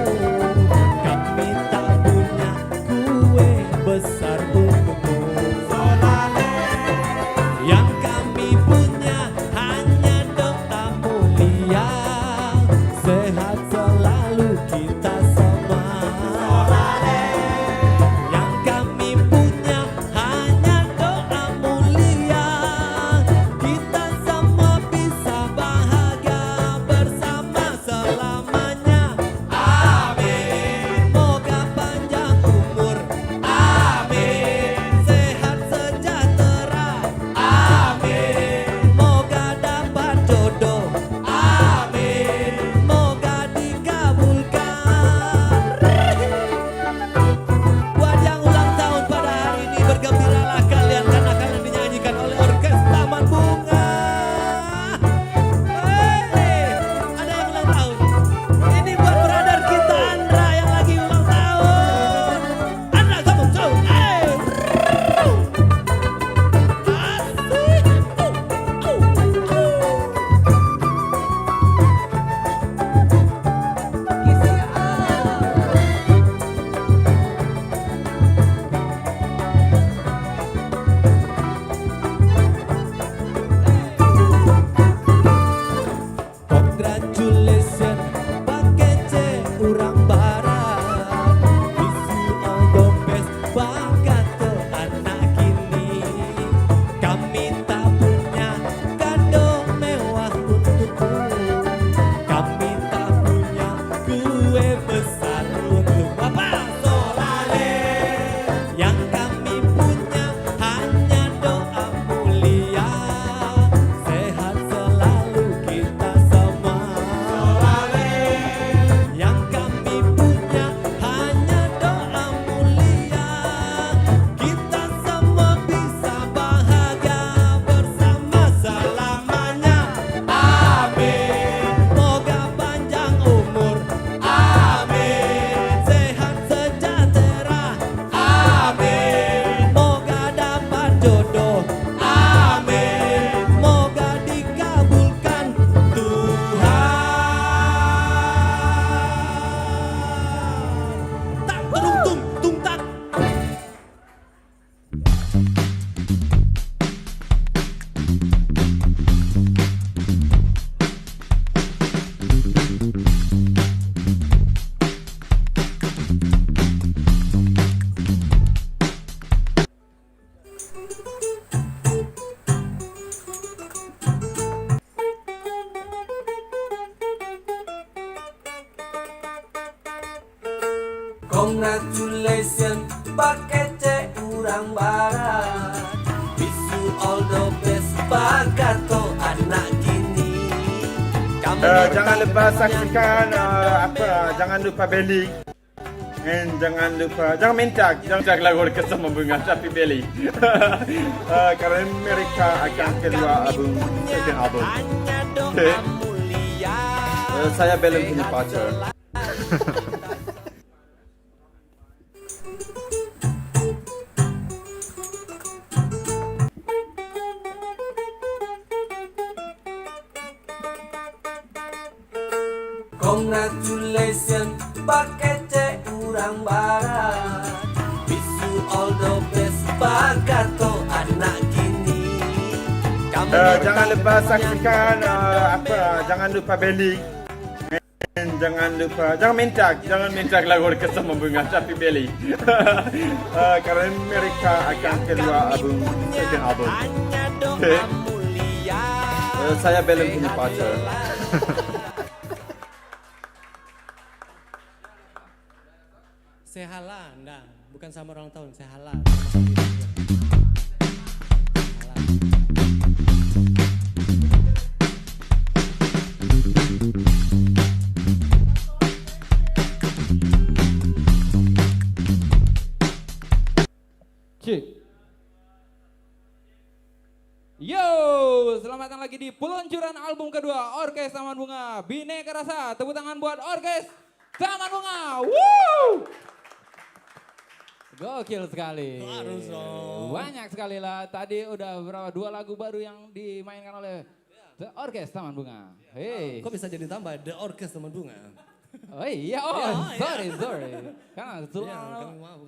[SPEAKER 7] Congratulations pakece urang barat. Wish you all the best bakato anak gini.
[SPEAKER 8] Jangan lupa saksikan jangan lupa beli. And jangan minta lagu Orkestra Membunga tapi beli. Karena mereka akan keluar second album. Okay. Saya belum punya pacar.
[SPEAKER 7] Congratulations pakece urang barat. Wish you all the best bakato anak gini.
[SPEAKER 8] Jangan lupa saksikan jangan lupa beli. And jangan minta lagu Orkestra Membunga tapi beli. Karena mereka akan keluar second album. Okay. Saya belum punya pacar.
[SPEAKER 4] Sehala, enggak, bukan sama ulang tahun, sehala.
[SPEAKER 3] Cik. Yo, selamat datang lagi di peluncuran album kedua Orkes Taman Bunga Bineka Rasa. Tepuk tangan buat Orkes Taman Bunga. Woo! Gokil sekali.
[SPEAKER 4] Harus dong.
[SPEAKER 3] Banyak sekali lah. Tadi udah berapa? 2 lagu baru yang dimainkan oleh The Orkes Taman Bunga. Hey.
[SPEAKER 4] Kok bisa jadi tambah The Orkes Taman Bunga?
[SPEAKER 3] Oh iya, sorry. Karena
[SPEAKER 4] bukan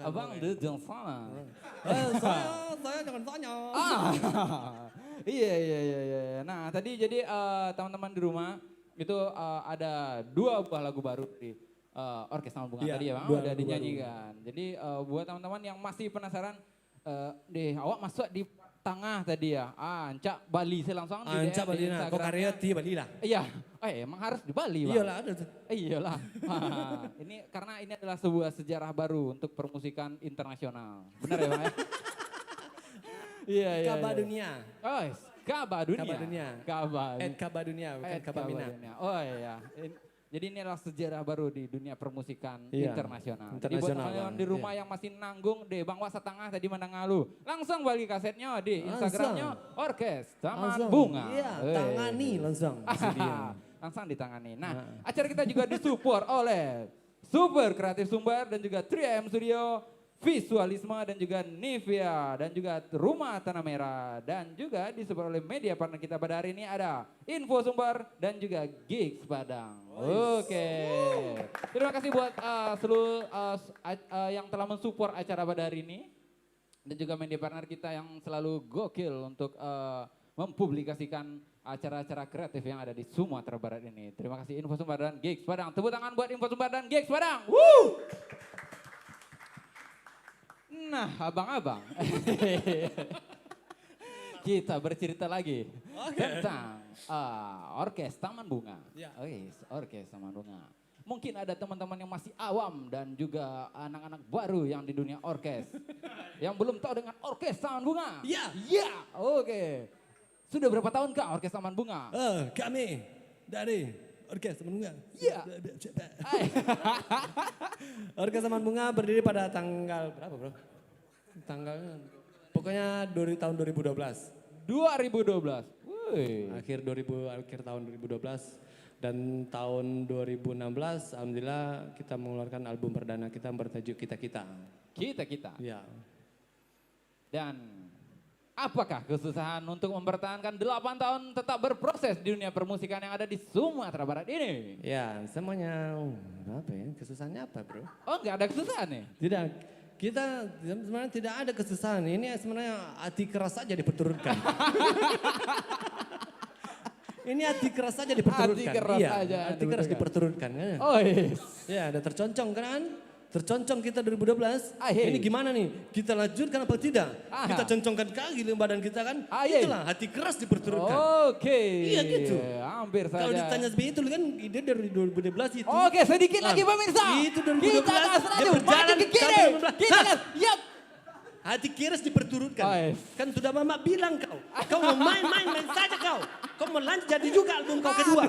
[SPEAKER 3] abang di sana.
[SPEAKER 4] Saya jangan tanya.
[SPEAKER 3] Iya. Nah tadi jadi teman-teman di rumah itu ada 2 buah lagu baru di Orkes Taman Bunga tadi ya Bang, udah dinyanyikan. Jadi buat teman-teman yang masih penasaran, awak masuk di tengah tadi ya. Ancak Bali saya langsung di
[SPEAKER 4] Ancak Bali nah, kok karya di Bali lah.
[SPEAKER 3] Iya, emang harus di Bali Bang.
[SPEAKER 4] Iyalah ada tuh.
[SPEAKER 3] Iyalah. Ini karena ini adalah sebuah sejarah baru untuk permusikan internasional. Benar ya Bang ya? Iya.
[SPEAKER 4] Kaba Dunia.
[SPEAKER 3] Oh, Kaba Dunia.
[SPEAKER 4] Kaba Dunia, bukan Kaba Mina.
[SPEAKER 3] Oh iya. Jadi ini adalah sejarah baru di dunia permusikan internasional. Jadi buat teman-teman di rumah yang masih nanggung, Bang Wak setengah tadi mana ngalu. Langsung balik kasetnya di Instagramnya Orkes Taman Bunga.
[SPEAKER 4] Iya, tangani langsung.
[SPEAKER 3] Langsung ditangani. Nah, acara kita juga disupport oleh Super Kreatif Sumbar dan juga 3M Studio, Visualisme dan juga Nivea dan juga Rumah Tanah Merah dan juga disupport oleh media partner kita pada hari ini ada Info Sumbar dan juga Gigs Padang. Oke. Terima kasih buat seluruh yang telah mensupport acara pada hari ini dan juga media partner kita yang selalu gokil untuk mempublikasikan acara-acara kreatif yang ada di Sumatera Barat ini. Terima kasih Info Sumbar dan Gigs Padang. Tepuk tangan buat Info Sumbar dan Gigs Padang. Woo! Nah, abang-abang, kita bercerita lagi tentang Orkes Taman Bunga. Orkes Taman Bunga. Mungkin ada teman-teman yang masih awam dan juga anak-anak baru yang di dunia orkes. Yang belum tahu dengan Orkes Taman Bunga. Iya. Oke. Sudah berapa tahun Kak Orkes Taman Bunga?
[SPEAKER 4] Kami dari Orkes Taman Bunga.
[SPEAKER 3] Iya.
[SPEAKER 4] Orkes Taman Bunga berdiri pada tanggal berapa bro? Pokoknya tahun 2012.
[SPEAKER 3] 2012. Wih.
[SPEAKER 4] Akhir tahun 2012 dan tahun 2016 alhamdulillah kita mengeluarkan album perdana kita bertajuk Kita.
[SPEAKER 3] Kita.
[SPEAKER 4] Iya.
[SPEAKER 3] Dan apakah kesusahan untuk mempertahankan 8 tahun tetap berproses di dunia permusikan yang ada di Sumatera Barat ini?
[SPEAKER 4] Ya, semuanya apa ya? Kesusahannya apa, Bro?
[SPEAKER 3] Oh, enggak ada kesusahan nih?
[SPEAKER 4] Tidak. Kita sebenarnya tidak ada kesusahan. Ini sebenarnya hati keras saja diperturutkan. Ini hati keras saja diperturutkan.
[SPEAKER 3] Hati keras
[SPEAKER 4] iya,
[SPEAKER 3] saja
[SPEAKER 4] hati keras diperturutkan.
[SPEAKER 3] Oh, yes.
[SPEAKER 4] Ya, ada terconcong kan?
[SPEAKER 5] terconcong kita 2012.
[SPEAKER 3] Ahe.
[SPEAKER 5] Ini gimana nih? Kita lanjutkan apa tidak?
[SPEAKER 3] Aha.
[SPEAKER 5] Kita concongkan kaki di badan kita kan?
[SPEAKER 3] Ahe.
[SPEAKER 5] Itulah hati keras diperturutkan.
[SPEAKER 3] Oke.
[SPEAKER 5] Iya gitu.
[SPEAKER 3] Hampir saja.
[SPEAKER 5] Kalau ditanya seperti itu kan ide dari 2012 itu.
[SPEAKER 3] Oke, sedikit lagi pemirsa.
[SPEAKER 5] Itu 2012.
[SPEAKER 3] Kita gas
[SPEAKER 5] Dia
[SPEAKER 3] laju,
[SPEAKER 5] berjalan
[SPEAKER 3] maju ke kiri.
[SPEAKER 5] sampai 2012.
[SPEAKER 3] Kita gas. Yap.
[SPEAKER 5] Hati keras diperturutkan.
[SPEAKER 3] Ahe.
[SPEAKER 5] Kan sudah mama bilang kau. Kau mau main saja kau. Kau mau lanjut jadi juga album kau kedua.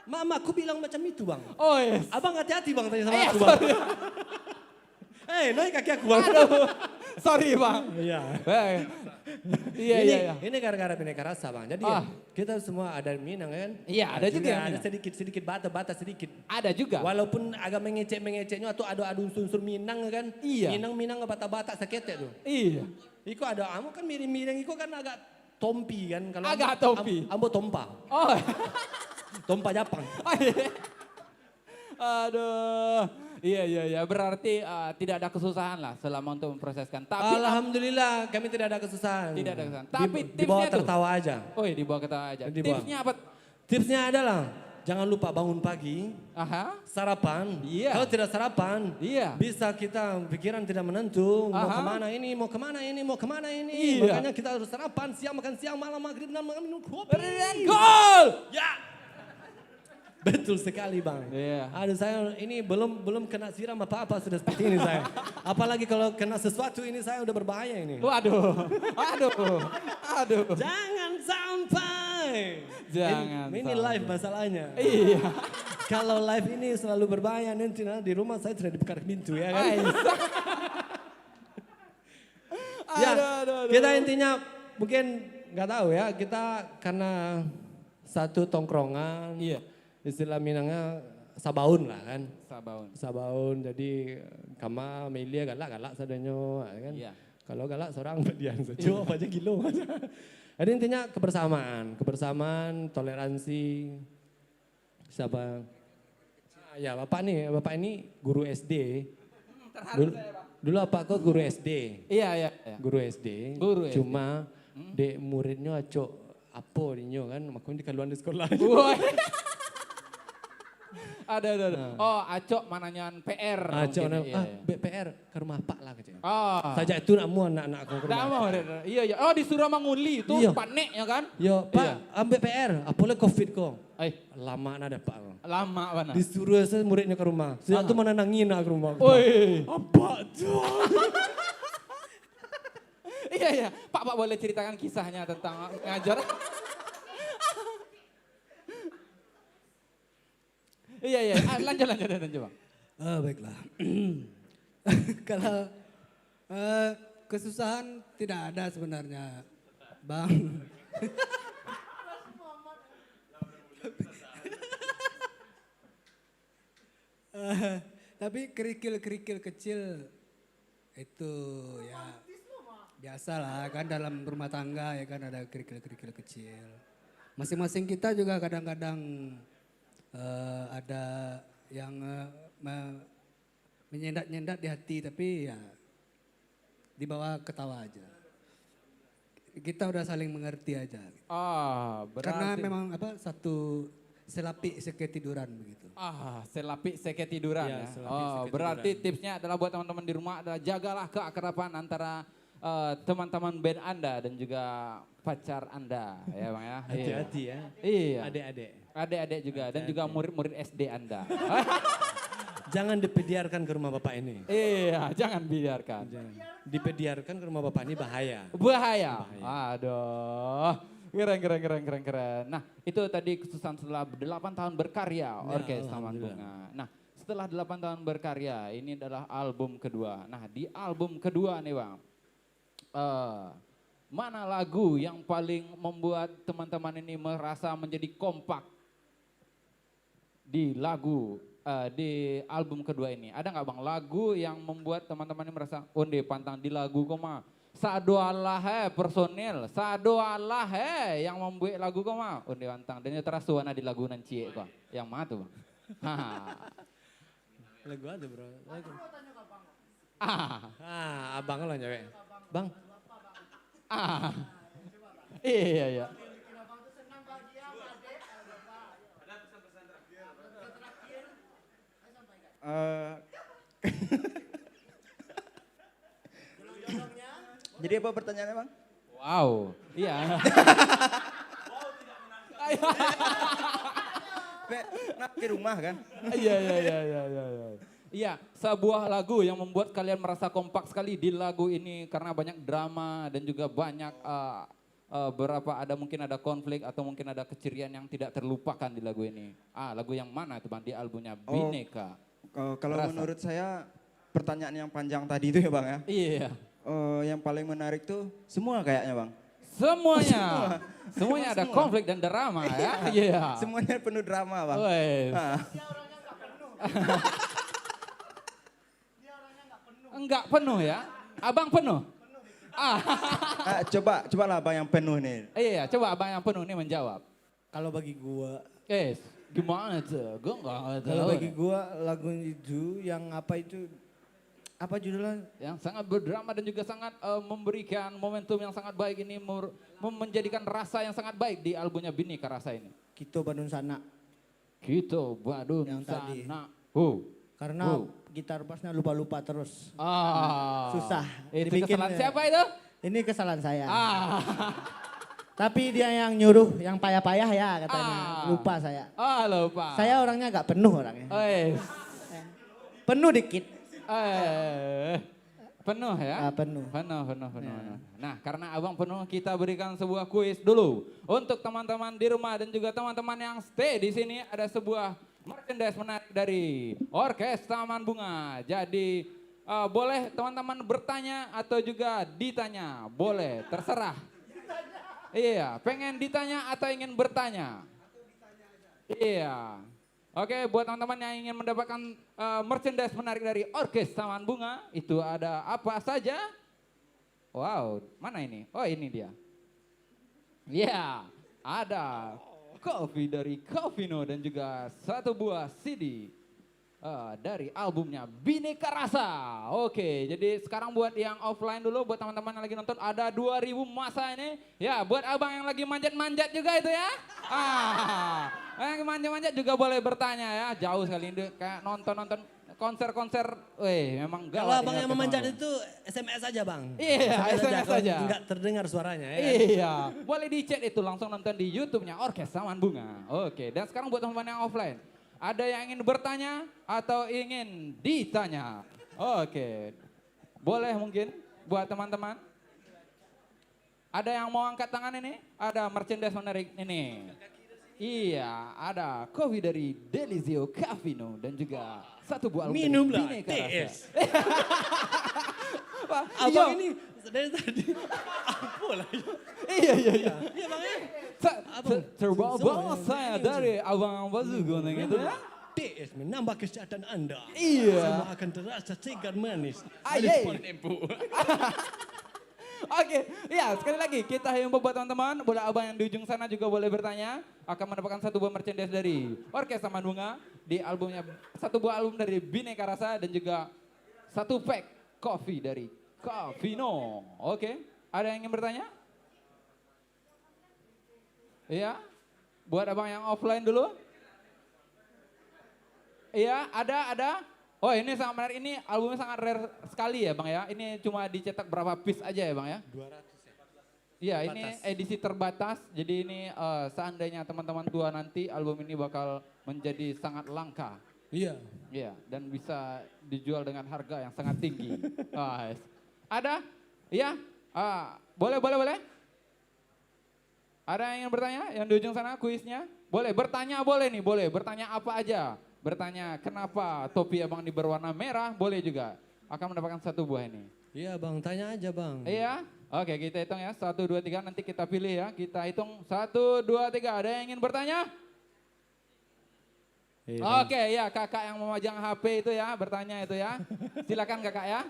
[SPEAKER 5] Mama, aku bilang macam itu bang.
[SPEAKER 3] Oh yes.
[SPEAKER 5] Abang hati-hati bang tanya sama
[SPEAKER 3] Eh,
[SPEAKER 5] aku bang.
[SPEAKER 3] sorry.
[SPEAKER 5] Naik kaki aku bang.
[SPEAKER 3] Aduh. Sorry bang.
[SPEAKER 5] Iya.
[SPEAKER 3] Iya,
[SPEAKER 5] ini,
[SPEAKER 3] iya, iya.
[SPEAKER 5] Ini gara-gara Bhinneka Rasa bang. Jadi
[SPEAKER 3] Ah.
[SPEAKER 5] kita semua ada Minang kan.
[SPEAKER 3] Iya, ada juga yang
[SPEAKER 5] Ada
[SPEAKER 3] Minang.
[SPEAKER 5] sedikit bata sedikit.
[SPEAKER 3] Ada juga.
[SPEAKER 5] Walaupun agak mengecek-mengeceknya atau ada unsur-unsur Minang kan.
[SPEAKER 3] Iya.
[SPEAKER 5] Minang bata-bata sakit tuh.
[SPEAKER 3] Iya.
[SPEAKER 5] Iko ada amo kan miring-miring iko kan agak tompi kan. Kalau
[SPEAKER 3] Agak tompi.
[SPEAKER 5] Ambo tompa.
[SPEAKER 3] Oh.
[SPEAKER 5] Tompa Japang.
[SPEAKER 3] Aduh. Iya. Berarti tidak ada kesusahan lah selama untuk memproseskan. Tapi
[SPEAKER 5] Alhamdulillah kami tidak ada kesusahan.
[SPEAKER 3] Tidak ada kesusahan. Tapi
[SPEAKER 5] di bawah
[SPEAKER 3] tipsnya tuh.
[SPEAKER 5] tertawa aja.
[SPEAKER 3] Oh, di bawah ketawa aja.
[SPEAKER 5] Di bawah.
[SPEAKER 3] Tipsnya apa?
[SPEAKER 5] Tipsnya adalah jangan lupa bangun pagi,
[SPEAKER 3] Aha.
[SPEAKER 5] sarapan.
[SPEAKER 3] Iya.
[SPEAKER 5] Kalau tidak sarapan,
[SPEAKER 3] Iya.
[SPEAKER 5] bisa kita pikiran tidak menentu. Mau
[SPEAKER 3] Aha.
[SPEAKER 5] kemana ini, mau kemana ini, mau kemana ini.
[SPEAKER 3] Iya.
[SPEAKER 5] Makanya kita harus sarapan, siang makan siang, malam maghrib dan makan minum kopi.
[SPEAKER 3] Dan gol.
[SPEAKER 5] Ya. Betul sekali bang.
[SPEAKER 3] Iya.
[SPEAKER 5] Aduh saya ini belum kena siram apa-apa sudah seperti ini saya. Apalagi kalau kena sesuatu ini saya udah berbahaya ini.
[SPEAKER 3] Waduh.
[SPEAKER 5] Jangan sampai.
[SPEAKER 3] Jangan
[SPEAKER 5] Ini
[SPEAKER 3] sampai.
[SPEAKER 5] live masalahnya.
[SPEAKER 3] Iya.
[SPEAKER 5] Kalau live ini selalu berbahaya nanti di rumah saya sudah dibuka pintu ya kan. Ya, kita intinya mungkin nggak tahu ya kita karena satu tongkrongan.
[SPEAKER 3] Iya.
[SPEAKER 5] Istilah Minangnya sabaun lah kan.
[SPEAKER 3] Sabaun.
[SPEAKER 5] Jadi kama melia galak sadanyo kan.
[SPEAKER 3] Iya.
[SPEAKER 5] Kalau galak seorang badian saja apa aja gilo. Jadi intinya kebersamaan, toleransi. Siapa? Ya bapak ini guru SD. Dulu apa kok guru SD?
[SPEAKER 3] Iya.
[SPEAKER 5] Guru SD.
[SPEAKER 3] Guru SD.
[SPEAKER 5] Cuma dek muridnya acok apa dinyo kan, makanya di kaluan di sekolah.
[SPEAKER 3] Woi. Ada. Oh, acok mananyan PR.
[SPEAKER 5] Acok
[SPEAKER 3] mungkin. Iya.
[SPEAKER 5] BPR ke rumah pak lah kecil.
[SPEAKER 3] Oh.
[SPEAKER 5] Saja itu namu anak-anak aku ke
[SPEAKER 3] Nggak
[SPEAKER 5] rumah.
[SPEAKER 3] mau. Iya. Oh, disuruh manguli itu
[SPEAKER 5] Iya.
[SPEAKER 3] panik ya kan?
[SPEAKER 5] Yo pak,
[SPEAKER 3] Iya.
[SPEAKER 5] ambil PR, apalagi covid kok. Lama nada pak.
[SPEAKER 3] Lama mana?
[SPEAKER 5] Disuruh saya muridnya ke rumah. Sejak itu mana nangin ke rumah.
[SPEAKER 3] Oi.
[SPEAKER 5] Apa tuh?
[SPEAKER 3] Iya. Pak boleh ceritakan kisahnya tentang ngajar? Iya. Lanjut bang.
[SPEAKER 5] Baiklah. Kalau kesusahan tidak ada sebenarnya, bang. Tapi kerikil-kerikil kecil itu ya biasalah kan dalam rumah tangga ya kan ada kerikil-kerikil kecil. Masing-masing kita juga kadang-kadang ada yang menyendat-nyendat di hati tapi ya di bawah ketawa aja. Kita udah saling mengerti aja.
[SPEAKER 3] Berarti.
[SPEAKER 5] Karena memang satu selapik seketiduran begitu.
[SPEAKER 3] Selapik seketiduran
[SPEAKER 5] Iya,
[SPEAKER 3] ya.
[SPEAKER 5] selapik seketiduran.
[SPEAKER 3] Berarti tipsnya adalah buat teman-teman di rumah adalah jagalah keakraban antara teman-teman band Anda dan juga pacar Anda ya Bang ya.
[SPEAKER 5] Hati-hati ya.
[SPEAKER 3] Iya.
[SPEAKER 5] Adik-adik.
[SPEAKER 3] Adik-adik juga dan juga murid-murid SD Anda.
[SPEAKER 5] Jangan dipediarkan ke rumah bapak ini.
[SPEAKER 3] Iya, jangan biarkan.
[SPEAKER 5] Dipediarkan ke rumah bapak ini bahaya.
[SPEAKER 3] Bahaya. Aduh. Keren. Nah, itu tadi kesusahan setelah 8 tahun berkarya Orkes Taman Bunga. Nah, setelah 8 tahun berkarya, ini adalah album kedua. Nah, di album kedua nih Bang, mana lagu yang paling membuat teman-teman ini merasa menjadi kompak di di album kedua ini? Ada nggak Bang lagu yang membuat teman-teman ini merasa, onde pantang di lagu koma? Sadoalah personil, sadoalah yang membuat lagu koma? Onde pantang, dan terus suana di lagu nanci kok. Yang mana tuh Bang?
[SPEAKER 5] Lagu ada bro. Abang lah nyawe. Bang.
[SPEAKER 3] Iya.
[SPEAKER 1] Jadi apa pertanyaannya bang?
[SPEAKER 3] Wow, iya.
[SPEAKER 1] Ke rumah kan?
[SPEAKER 3] Iya. Iya, sebuah lagu yang membuat kalian merasa kompak sekali di lagu ini karena banyak drama dan juga banyak mungkin ada konflik atau mungkin ada keceriaan yang tidak terlupakan di lagu ini. Lagu yang mana itu bang di albumnya Bhinneka?
[SPEAKER 9] Kalau
[SPEAKER 3] Rasa.
[SPEAKER 9] menurut saya pertanyaan yang panjang tadi itu ya bang ya.
[SPEAKER 3] Iya.
[SPEAKER 9] Yang paling menarik tuh semua kayaknya bang.
[SPEAKER 3] Semuanya. Semuanya ada konflik dan drama ya. Iya.
[SPEAKER 9] Semuanya penuh drama bang.
[SPEAKER 3] Wes. Enggak penuh ya? Abang penuh?
[SPEAKER 9] Coba lah abang yang penuh nih.
[SPEAKER 3] Iya, coba abang yang penuh nih menjawab.
[SPEAKER 1] Kalau bagi gua,
[SPEAKER 3] Gimana tuh? Gue enggak tahu.
[SPEAKER 1] kalau bagi gua lagu itu yang apa judulnya?
[SPEAKER 3] Yang sangat berdrama dan juga sangat memberikan momentum yang sangat baik ini menjadikan rasa yang sangat baik di albumnya Bhinneka Rasa ini.
[SPEAKER 1] Kita Bandung Sana.
[SPEAKER 3] Gitu, Badun
[SPEAKER 1] Yang tadi.
[SPEAKER 3] sana.
[SPEAKER 1] Karena gitar bassnya lupa-lupa terus. Susah.
[SPEAKER 3] Itu
[SPEAKER 1] Dibikin,
[SPEAKER 3] kesalahan siapa itu?
[SPEAKER 1] Ini kesalahan saya. Tapi dia yang nyuruh, yang payah-payah ya katanya. Lupa saya.
[SPEAKER 3] Lupa.
[SPEAKER 1] Saya orangnya agak penuh orangnya. Penuh dikit.
[SPEAKER 3] Penuh ya?
[SPEAKER 1] Penuh.
[SPEAKER 3] Penuh. Nah, karena abang penuh, kita berikan sebuah kuis dulu untuk teman-teman di rumah dan juga teman-teman yang stay di sini. Ada sebuah merchandise menarik dari Orkes Taman Bunga. Jadi boleh teman-teman bertanya atau juga ditanya, boleh, terserah. Iya, pengen ditanya atau ingin bertanya? Iya. Oke, buat teman-teman yang ingin mendapatkan merchandise menarik dari Orkes Taman Bunga, itu ada apa saja? Wow, mana ini? Oh, ini dia. Iya, ada kopi dari Coffino dan juga satu buah CD dari albumnya Bhinneka Rasa. Oke, jadi sekarang buat yang offline dulu, buat teman-teman yang lagi nonton ada 2000 masa ini. Ya, buat abang yang lagi manjat-manjat juga itu ya. Yang manjat-manjat juga boleh bertanya ya. Jauh sekali ini kayak nonton-nonton konser-konser. Memang gawat.
[SPEAKER 4] Kalau abang
[SPEAKER 3] ini
[SPEAKER 4] yang
[SPEAKER 3] Orkes
[SPEAKER 4] memanjat
[SPEAKER 3] Taman Bunga.
[SPEAKER 4] itu SMS aja bang.
[SPEAKER 3] Iya, SMS saja.
[SPEAKER 4] Enggak terdengar suaranya ya.
[SPEAKER 3] Iya, boleh di chat itu langsung nonton di YouTube-nya Orkes Taman Bunga. Oke, dan sekarang buat teman-teman yang offline. Ada yang ingin bertanya atau ingin ditanya? Oke, boleh mungkin buat teman-teman. Ada yang mau angkat tangan ini? Ada merchandise menarik ini. Iya, ada kopi dari Delizio Coffino dan juga satu buah album
[SPEAKER 4] Minumlah
[SPEAKER 3] Bhinneka Rasa.
[SPEAKER 4] TS.
[SPEAKER 3] Iya.
[SPEAKER 4] Abang ini dari tadi. Ampun lah.
[SPEAKER 3] Iya.
[SPEAKER 4] Iya bang ya.
[SPEAKER 3] Terbawa saya dari abang Bazugo gitu ya.
[SPEAKER 4] TS menambah kesehatan Anda.
[SPEAKER 3] Iya.
[SPEAKER 4] Semua akan terasa segar manis.
[SPEAKER 3] Oke, ya sekali lagi kita himbau buat teman-teman, boleh abang yang di ujung sana juga boleh bertanya, akan mendapatkan satu buah merchandise dari Orkes Taman Bunga di albumnya, satu buah album dari Bhinneka Rasa dan juga satu pack kopi dari Coffino. Oke, ada yang ingin bertanya? Iya, buat abang yang offline dulu. Iya, ada. Oh ini sangat menarik, ini albumnya sangat rare sekali ya bang ya. Ini cuma dicetak berapa piece aja ya bang ya?
[SPEAKER 4] 200 ya.
[SPEAKER 3] Iya ini edisi terbatas, jadi ini seandainya teman-teman tua nanti album ini bakal menjadi sangat langka.
[SPEAKER 4] Iya.
[SPEAKER 3] Iya, dan bisa dijual dengan harga yang sangat tinggi. Ada? Iya? Boleh. Ada yang ingin bertanya? Yang di ujung sana kuisnya? Boleh, bertanya boleh nih, boleh. Bertanya apa aja. Bertanya kenapa topi abang ini berwarna merah, boleh juga. Akan mendapatkan satu buah ini.
[SPEAKER 4] Iya bang, tanya aja bang.
[SPEAKER 3] Iya? Oke, kita hitung ya. 1, 2, 3, nanti kita pilih ya. Kita hitung 1, 2, 3. Ada yang ingin bertanya? Oke, ya kakak yang memajang HP itu ya, bertanya itu ya. Silakan kakak ya.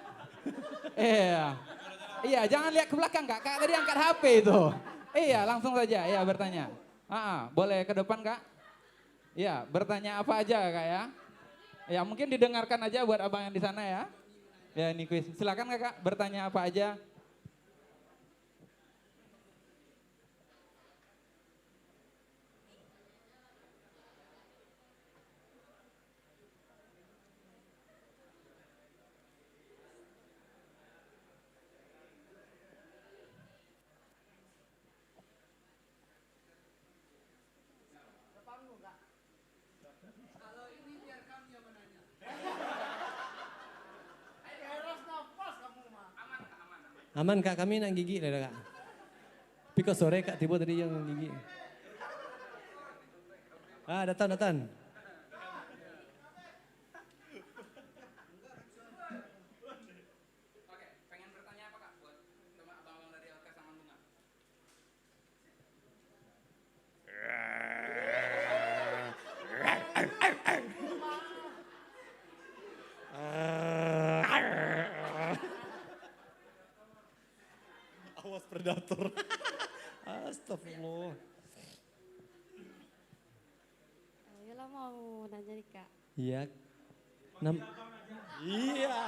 [SPEAKER 3] Iya, jangan lihat ke belakang kak tadi angkat HP itu. Iya, langsung saja ya bertanya. Boleh ke depan kak? Ya, bertanya apa aja kak ya. Ya mungkin didengarkan aja buat abang yang di sana ya. Ya ini kuis, silakan kakak bertanya apa aja.
[SPEAKER 5] Aman Kak, kami nak gigi lah Kak. Tapi kok sore Kak Tibo tadi yang gigi. Datang.
[SPEAKER 3] Oke, pengen bertanya apa Kak buat teman abang-abang dari Orkes Taman Bunga?
[SPEAKER 5] Awas predator. Astagfirullah.
[SPEAKER 10] Yola mau nanya nih Kak.
[SPEAKER 5] Iya. Iya.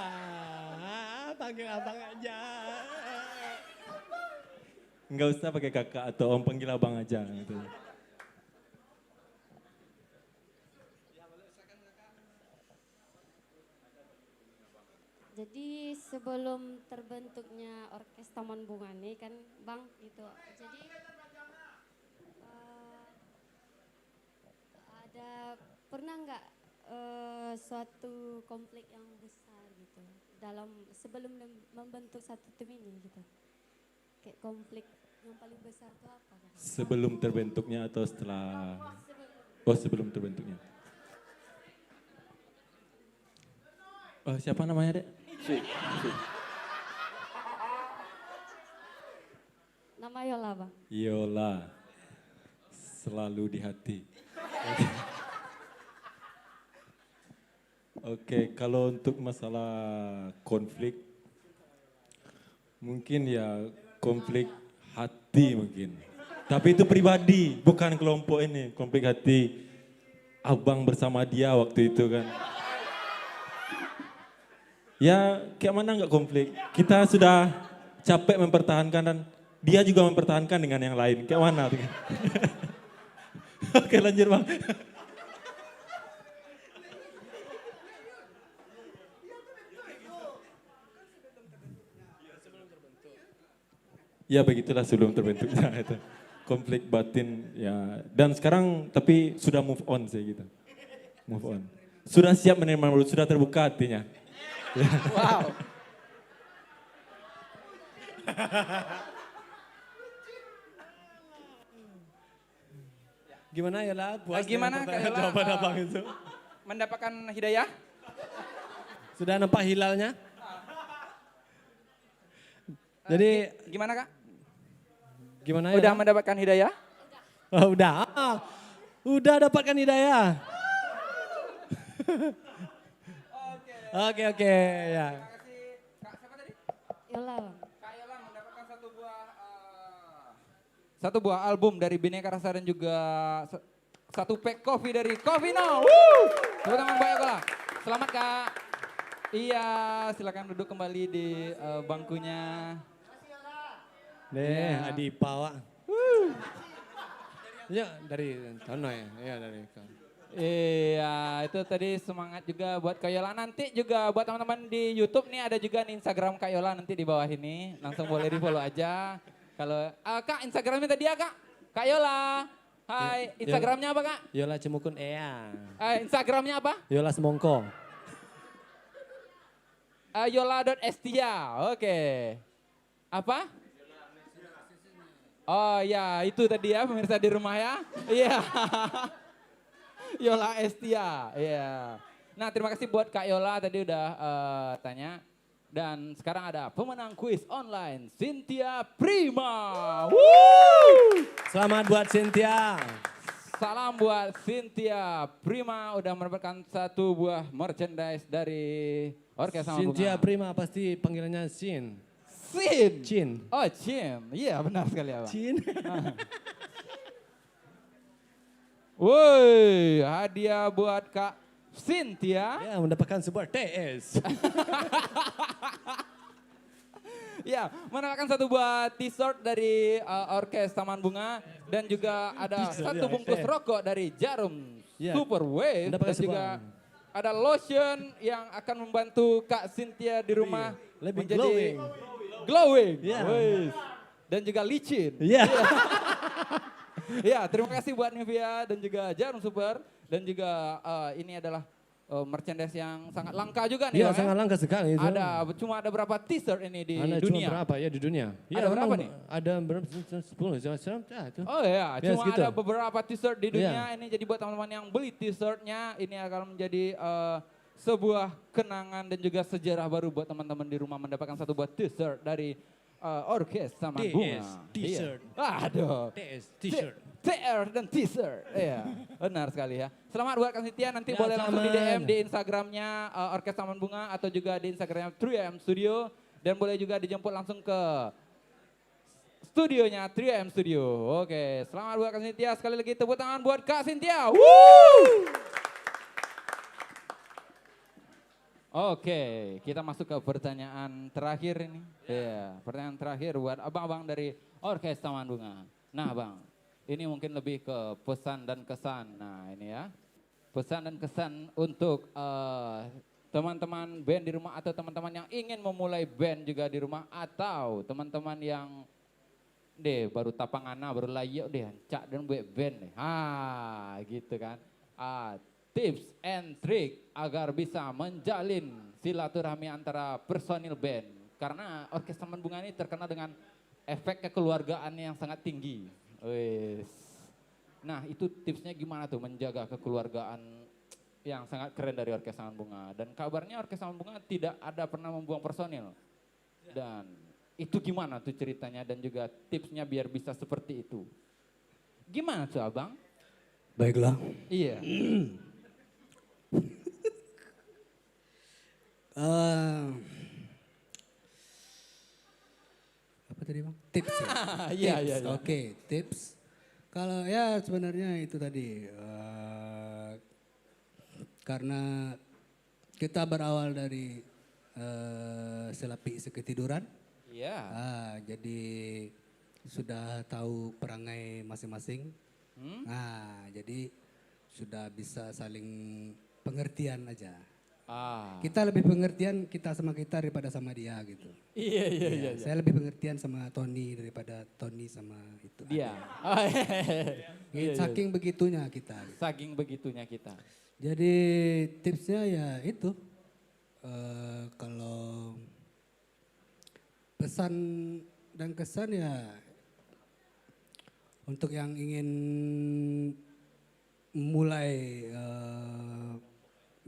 [SPEAKER 5] Panggil abang aja. Enggak usah pakai kakak atau om, panggil abang aja gitu.
[SPEAKER 10] Jadi sebelum terbentuknya Orkes Taman Bunga nih kan Bang gitu. Jadi ada pernah nggak suatu konflik yang besar gitu dalam sebelum membentuk satu tim ini gitu? Kayak konflik yang paling besar itu apa? Kan?
[SPEAKER 5] Sebelum terbentuknya atau setelah? Oh, sebelum terbentuknya. Oh, siapa namanya, Dek?
[SPEAKER 10] Nama Yola Bang.
[SPEAKER 5] Yola. Selalu di hati. Oke, kalau untuk masalah konflik, mungkin ya konflik hati mungkin. Tapi itu pribadi, bukan kelompok ini. Konflik hati abang bersama dia waktu itu kan. Ya kayak mana nggak konflik? Kita sudah capek mempertahankan dan dia juga mempertahankan dengan yang lain. Kayak mana? Oke lanjut Bang. Ya begitulah sebelum terbentuknya itu. Konflik batin ya. Dan sekarang tapi sudah move on sih gitu. Move on. Sudah siap menerima, sudah terbuka hatinya.
[SPEAKER 3] Wow.
[SPEAKER 5] Gimana ya lah?
[SPEAKER 3] Gimana Kak Yola
[SPEAKER 5] jawaban abang itu?
[SPEAKER 3] mendapatkan hidayah?
[SPEAKER 5] Sudah nampak hilalnya? Jadi
[SPEAKER 3] Gimana Kak?
[SPEAKER 5] gimana ya?
[SPEAKER 3] Udah mendapatkan hidayah?
[SPEAKER 5] Oh, udah. Udah dapatkan hidayah. Oke, ya.
[SPEAKER 3] Terima kasih. Kak siapa tadi?
[SPEAKER 10] Yola Bang.
[SPEAKER 3] Kak Yola mendapatkan satu buah album dari Bineka Rasa dan juga satu pack coffee dari Coffee Now. Tepuk tangan Mbak Yola. Selamat Kak. Iya, silakan duduk kembali di bangkunya.
[SPEAKER 5] Nih, Adi Pawa. Ya, dari sana ya. Iya, dari
[SPEAKER 3] Iya, itu tadi semangat juga buat Kak Yola. Nanti juga buat teman-teman di YouTube nih ada juga nih Instagram Kak Yola nanti di bawah ini. Langsung boleh di-follow aja. Kalau Kak, Instagramnya tadi ya Kak? Kak Yola. Hai, Instagramnya apa Kak?
[SPEAKER 5] Yola Cemukun Ea.
[SPEAKER 3] Instagramnya apa?
[SPEAKER 5] Yola Semongko.
[SPEAKER 3] Yola.estia. Oke. Apa? Oh ya, itu tadi ya pemirsa di rumah ya. Iya. Yola Estia. Iya. Nah, terima kasih buat Kak Yola tadi udah tanya. Dan sekarang ada pemenang kuis online, Cynthia Prima. Woo!
[SPEAKER 5] Selamat buat Cynthia.
[SPEAKER 3] Salam buat Cynthia Prima udah mendapatkan satu buah merchandise dari Orkes Taman Bunga.
[SPEAKER 5] Cynthia Prima pasti panggilannya Sin.
[SPEAKER 3] Sin.
[SPEAKER 5] Cin.
[SPEAKER 3] Oh, Cin. Iya, benar sekali ya, Bang.
[SPEAKER 5] Cin.
[SPEAKER 3] Woi, hadiah buat Kak Cynthia.
[SPEAKER 5] Ya, mendapatkan sebuah TS.
[SPEAKER 3] Ya, mendapatkan satu buah t-shirt dari Orkes Taman Bunga dan juga ada satu bungkus rokok dari Jarum Super Wave dan juga ada lotion yang akan membantu Kak Cynthia di rumah
[SPEAKER 5] lebih
[SPEAKER 3] menjadi glowing.
[SPEAKER 5] Yeah.
[SPEAKER 3] Dan juga licin.
[SPEAKER 5] Iya.
[SPEAKER 3] Ya, terima kasih buat Nivea dan juga Jarum Super dan juga ini adalah merchandise yang sangat langka juga nih
[SPEAKER 5] Iya,
[SPEAKER 3] Bang,
[SPEAKER 5] sangat langka sekali itu.
[SPEAKER 3] Cuma ada berapa t-shirt ini di
[SPEAKER 5] Cuma
[SPEAKER 3] dunia?
[SPEAKER 5] berapa ya di dunia?
[SPEAKER 3] Ada berapa nih?
[SPEAKER 5] Ada berapa? 10 itu.
[SPEAKER 3] Oh ya,
[SPEAKER 5] Ya,
[SPEAKER 3] cuma
[SPEAKER 5] segitu.
[SPEAKER 3] ada beberapa t-shirt di dunia
[SPEAKER 5] Iya.
[SPEAKER 3] ini. Jadi buat teman-teman yang beli t-shirtnya, ini akan menjadi sebuah kenangan dan juga sejarah baru buat teman-teman di rumah mendapatkan satu buah t-shirt dari Orkes Taman Bunga.
[SPEAKER 4] T-shirt.
[SPEAKER 3] Iya. Aduh.
[SPEAKER 4] T-shirt.
[SPEAKER 3] TR dan teaser, iya benar sekali ya. Selamat buat Kang Sintia, nanti
[SPEAKER 5] Ya,
[SPEAKER 3] boleh langsung di DM
[SPEAKER 5] selamat.
[SPEAKER 3] di Instagramnya Orkes Taman Bunga atau juga di Instagramnya 3M Studio dan boleh juga dijemput langsung ke studionya 3M Studio. Oke, selamat buat Kang Sintia, sekali lagi tepuk tangan buat Kak Sintia. Woo! Oke, kita masuk ke pertanyaan terakhir ini. Iya, pertanyaan terakhir buat abang-abang dari Orkes Taman Bunga. Nah, Bang, ini mungkin lebih ke pesan dan kesan. Nah, ini ya. Pesan dan kesan untuk teman-teman band di rumah atau teman-teman yang ingin memulai band juga di rumah atau teman-teman yang baru tapangana, baru layak cak dan buat band. Gitu kan. Tips and trick agar bisa menjalin silaturahmi antara personil band. Karena Orkes Taman Bunga ini terkenal dengan efek kekeluargaan yang sangat tinggi. Wes. Nah, itu tipsnya gimana tuh menjaga kekeluargaan yang sangat keren dari Orkes Taman Bunga. Dan kabarnya Orkes Taman Bunga tidak ada pernah membuang personil. Dan itu gimana tuh ceritanya dan juga tipsnya biar bisa seperti itu. Gimana tuh Abang?
[SPEAKER 11] Baiklah.
[SPEAKER 3] Iya.
[SPEAKER 11] Apa tadi Bang? Tips ya?
[SPEAKER 3] Iya,
[SPEAKER 11] Tips,
[SPEAKER 3] iya.
[SPEAKER 11] Oke, tips. Kalau ya sebenarnya itu tadi. Karena kita berawal dari selapi seketiduran.
[SPEAKER 3] Iya.
[SPEAKER 11] Jadi sudah tahu perangai masing-masing. Nah, jadi sudah bisa saling pengertian aja. Kita lebih pengertian kita sama kita daripada sama dia gitu.
[SPEAKER 3] Iya.
[SPEAKER 11] Saya lebih pengertian sama Tony daripada Tony sama itu.
[SPEAKER 3] Dia.
[SPEAKER 11] Saking begitunya kita.
[SPEAKER 3] Saking begitunya kita.
[SPEAKER 11] Jadi tipsnya ya itu. Kalau pesan dan kesan ya untuk yang ingin mulai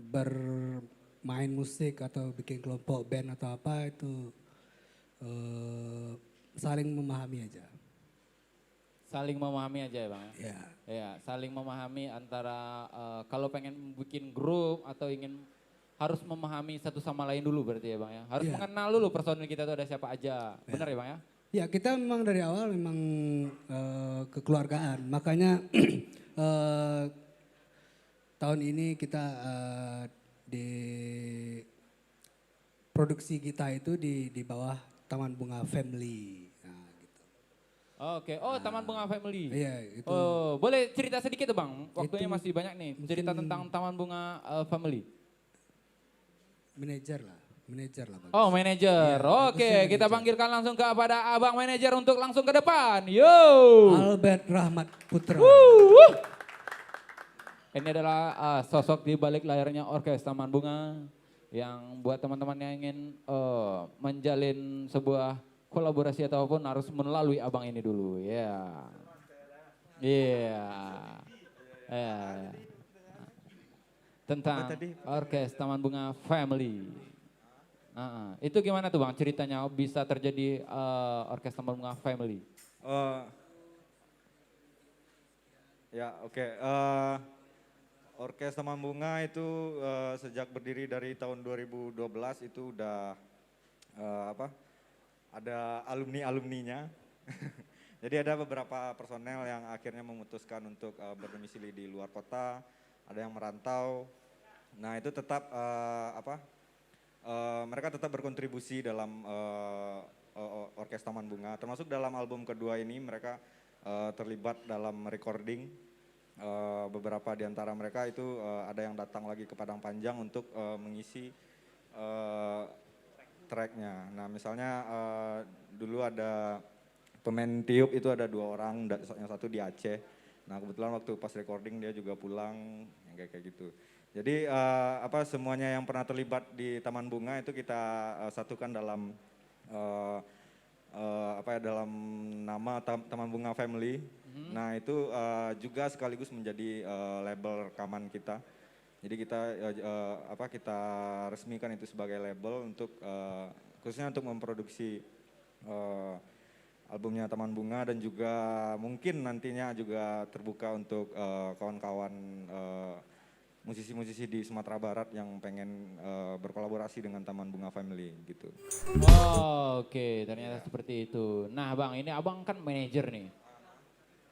[SPEAKER 11] bermain musik atau bikin kelompok band atau apa itu saling memahami aja.
[SPEAKER 3] Saling memahami aja ya Bang?
[SPEAKER 11] Ya.
[SPEAKER 3] Ya, saling memahami antara kalau pengen bikin grup atau ingin harus memahami satu sama lain dulu berarti ya Bang ya? Harus mengenal dulu personil kita tuh ada siapa aja. Benar ya Bang ya?
[SPEAKER 11] Ya kita memang dari awal memang kekeluargaan. Makanya tahun ini kita di produksi kita itu di bawah Taman Bunga Family. Nah, gitu.
[SPEAKER 3] Oke, Taman Bunga Family.
[SPEAKER 11] Iya, itu.
[SPEAKER 3] Oh, boleh cerita sedikit tuh Bang? Waktunya
[SPEAKER 11] Itu
[SPEAKER 3] masih banyak nih. Cerita tentang Taman Bunga Family.
[SPEAKER 11] Manajer lah bagus.
[SPEAKER 3] Oh, manajer.
[SPEAKER 11] Iya,
[SPEAKER 3] Oke,
[SPEAKER 11] bagusnya
[SPEAKER 3] kita
[SPEAKER 11] manajer.
[SPEAKER 3] panggilkan langsung kepada Abang manajer untuk langsung ke depan. Yo.
[SPEAKER 11] Albert Rahmat Putra.
[SPEAKER 3] Ini adalah sosok di balik layarnya Orkes Taman Bunga yang buat teman-teman yang ingin menjalin sebuah kolaborasi ataupun harus melalui abang ini dulu. Ya. Iya. Tentang Orkes Taman Bunga Family. Itu gimana tuh Bang ceritanya bisa terjadi Orkes Taman Bunga Family?
[SPEAKER 9] Orkes Taman Bunga itu sejak berdiri dari tahun 2012 itu udah ada alumni-alumninya. Jadi ada beberapa personel yang akhirnya memutuskan untuk berdomisili di luar kota, ada yang merantau. Nah itu tetap mereka tetap berkontribusi dalam Orkes Taman Bunga, termasuk dalam album kedua ini mereka terlibat dalam recording. Beberapa di antara mereka itu ada yang datang lagi ke Padang Panjang untuk mengisi tracknya. Nah misalnya dulu ada pemain tiup itu ada 2 orang, yang satu di Aceh. Nah kebetulan waktu pas recording dia juga pulang, yang kayak gitu. Jadi semuanya yang pernah terlibat di Taman Bunga itu kita satukan dalam dalam nama Taman Bunga Family. Nah itu juga sekaligus menjadi label rekaman kita. Jadi kita resmikan itu sebagai label untuk khususnya untuk memproduksi albumnya Taman Bunga, dan juga mungkin nantinya juga terbuka untuk kawan-kawan musisi-musisi di Sumatera Barat yang pengen berkolaborasi dengan Taman Bunga Family gitu.
[SPEAKER 3] Oh, oke, ternyata seperti itu. Nah Bang, ini Abang kan manajer nih.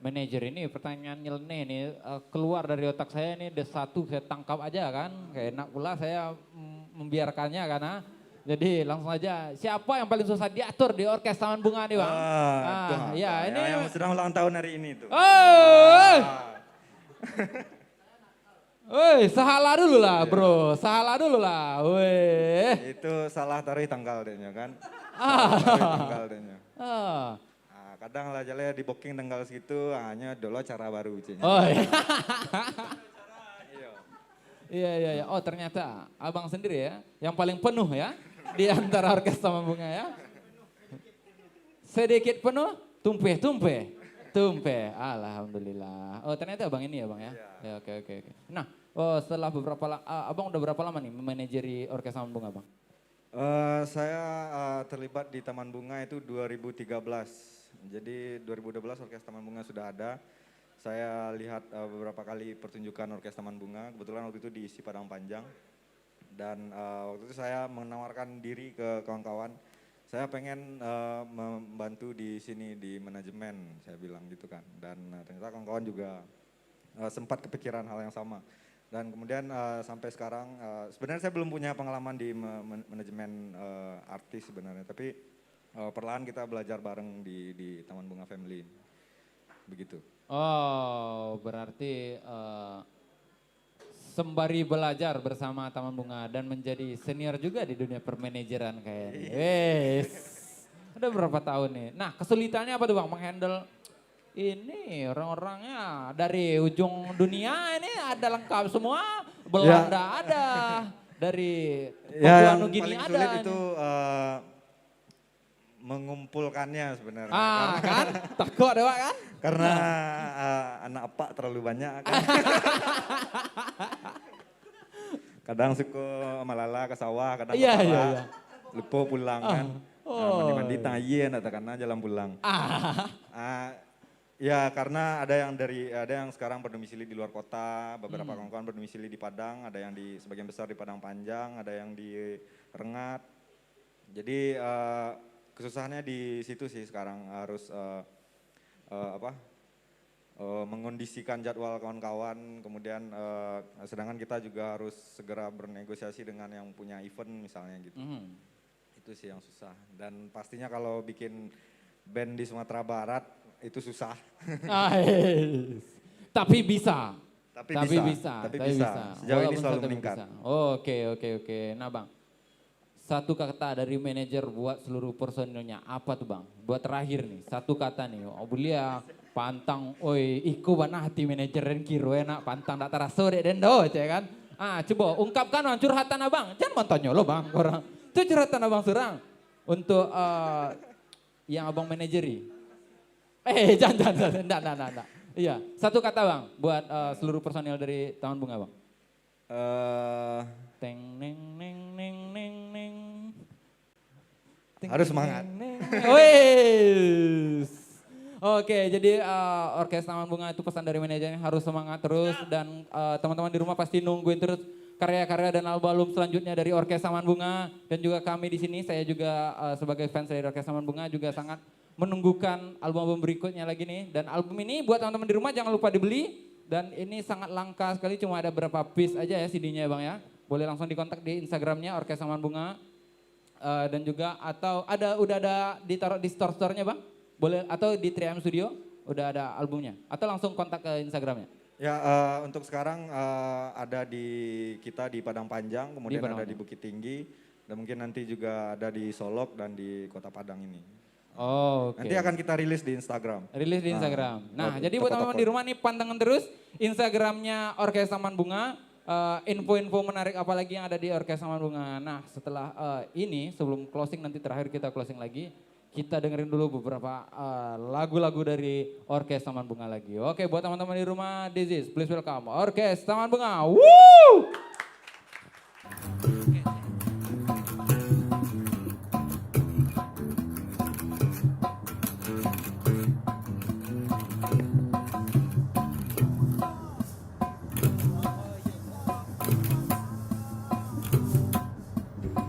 [SPEAKER 3] Manajer ini pertanyaan nyeleneh nih keluar dari otak saya nih, ada satu saya tangkap aja kan, kayak enak pula saya membiarkannya karena. Jadi langsung aja, siapa yang paling susah diatur di Orkes Taman Bunga nih Bang?
[SPEAKER 9] Ini yang sedang ulang tahun hari ini tuh.
[SPEAKER 3] Woi, sahala dulu lah bro, sahala dulu lah, woi.
[SPEAKER 9] Itu salah taruh tanggal dehnya kan. Taruh tanggal dehnya. Kadang lah jalan di booking tanggal segitu, hanya dulu cara baru ucinya.
[SPEAKER 3] Oh iya. Iya. Oh ternyata Abang sendiri ya, yang paling penuh ya di antara Orkes Taman Bunga ya. Sedikit penuh, tumpe. Alhamdulillah. Oh ternyata Abang ini ya Bang ya. Ya oke. Nah, setelah Abang udah berapa lama nih memanajeri Orkes Taman Bunga Bang?
[SPEAKER 9] Saya terlibat di Taman Bunga itu 2013. Jadi 2012 Orkes Taman Bunga sudah ada. Saya lihat beberapa kali pertunjukan Orkes Taman Bunga, kebetulan waktu itu diisi Padang Panjang. Dan waktu itu saya menawarkan diri ke kawan-kawan, saya pengen membantu di sini di manajemen, saya bilang gitu kan. Dan ternyata kawan-kawan juga sempat kepikiran hal yang sama. Dan kemudian sampai sekarang, sebenarnya saya belum punya pengalaman di manajemen artis sebenarnya, tapi perlahan kita belajar bareng di Taman Bunga Family, begitu.
[SPEAKER 3] Oh, berarti sembari belajar bersama Taman Bunga dan menjadi senior juga di dunia permanajeran kayaknya. Wes, ada berapa tahun nih? Nah, kesulitannya apa tuh Bang menghandle ini orang-orangnya dari ujung dunia ini ada lengkap semua, Belanda ada, dari Papua Nugini ada.
[SPEAKER 9] Yang paling sulit itu mengumpulkannya sebenarnya.
[SPEAKER 3] Kan? Takut dewa kan?
[SPEAKER 9] Karena anak epak terlalu banyak kan. Kadang suka malala ke sawah, kadang ke sawah, lupa pulang kan. Mandi-mandi tayi nak karena jalan pulang. Ya karena ada yang sekarang berdomisili di luar kota, beberapa kawan-kawan berdomisili di Padang, ada yang di sebagian besar di Padang Panjang, ada yang di Rengat. Jadi kesusahannya di situ sih sekarang, harus mengondisikan jadwal kawan-kawan, kemudian sedangkan kita juga harus segera bernegosiasi dengan yang punya event misalnya gitu. Itu sih yang susah, dan pastinya kalau bikin band di Sumatera Barat itu susah.
[SPEAKER 3] Tapi bisa.
[SPEAKER 9] Tapi bisa. Sejauh ini selalu meningkat.
[SPEAKER 3] Oke. Nah Bang, satu kata dari manajer buat seluruh personilnya, apa tuh Bang? Buat terakhir nih, satu kata nih, belia pantang, iku banah hati manajerin kiro enak, pantang tak terasa dek dendo, kan? Coba ungkapkan Bang, curhatan Abang, jangan mantannya lo Bang, orang. Itu curhatan Abang Surang, untuk yang Abang manajeri. Jangan, enggak. Iya, satu kata Bang, buat seluruh personil dari Taman Bunga Bang. Teng neng neng neng neng neng.
[SPEAKER 9] Harus semangat.
[SPEAKER 3] Oke, jadi Orkes Taman Bunga itu pesan dari manajernya harus semangat terus, dan teman-teman di rumah pasti nungguin terus karya-karya dan album selanjutnya dari Orkes Taman Bunga, dan juga kami di sini, saya juga sebagai fans dari Orkes Taman Bunga juga sangat menunggukan album-album berikutnya lagi nih. Dan album ini buat teman-teman di rumah jangan lupa dibeli, dan ini sangat langka sekali, cuma ada berapa piece aja ya CD-nya ya Bang ya. Boleh langsung dikontak di Instagramnya Orkes Taman Bunga, dan juga atau udah ada ditaruh di store-store-nya Bang? Boleh, atau di 3M Studio udah ada albumnya, atau langsung kontak ke Instagramnya?
[SPEAKER 9] Ya untuk sekarang ada di kita di Padang Panjang, kemudian ada di Bukit Tinggi, dan mungkin nanti juga ada di Solok dan di Kota Padang ini. Nanti akan kita rilis di Instagram.
[SPEAKER 3] Rilis di Instagram. Nah jadi buat teman-teman di rumah nih pantengin terus Instagramnya Orkes Taman Bunga. info-info menarik apa lagi yang ada di Orkes Taman Bunga. Nah setelah ini sebelum closing nanti terakhir kita closing lagi. Kita dengerin dulu beberapa lagu-lagu dari Orkes Taman Bunga lagi. Oke buat teman-teman di rumah, this is please welcome Orkes Taman Bunga. Woo!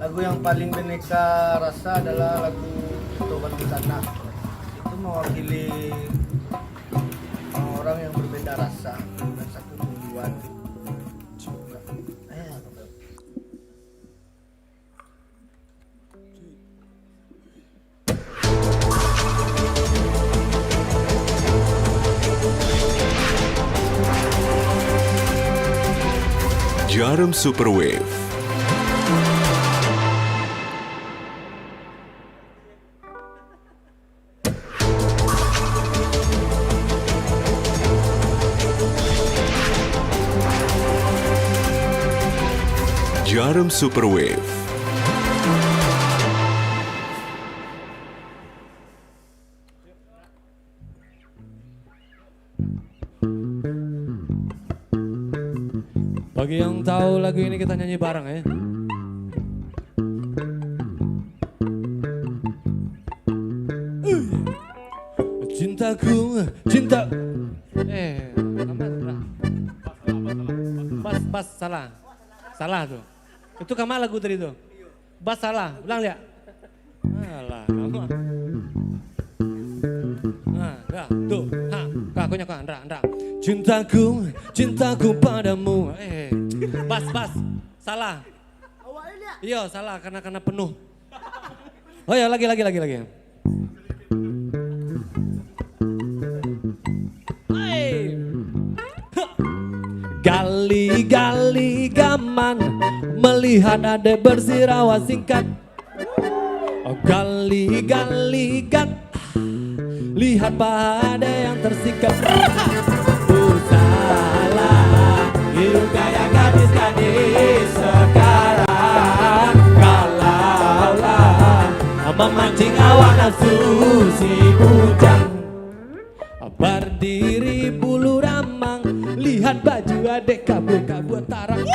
[SPEAKER 1] Lagu yang paling Beneka rasa adalah lagu Itu Bandung Sana. Itu mewakili orang yang berbeda rasa dan satu tujuan.
[SPEAKER 2] Jarum Super Wave. Jarum Super Wave.
[SPEAKER 5] Bagi yang tahu lagu ini kita nyanyi bareng ya. Cintaku, cinta. Bas salah. Salah tuh. Itu Kamal lagu tadi tuh. Bas salah, ulang ya. Alah, kamu. Nah, dah, tuh. Ha, kakunya kok Andra. Cintaku, cintaku padamu. Bas, salah. Iya, salah karena penuh. Oh ya, lagi. Gali-gali gaman melihat adek bersirawa singkat. Oh, gali-gali lihat paha yang tersikat. Salah hidup kayak gadis-gadis sekarang. Kalaulah memancing awak nafsu si bujang. Berdiri bulu ramang, lihat baju adek kabut-kabut tarang.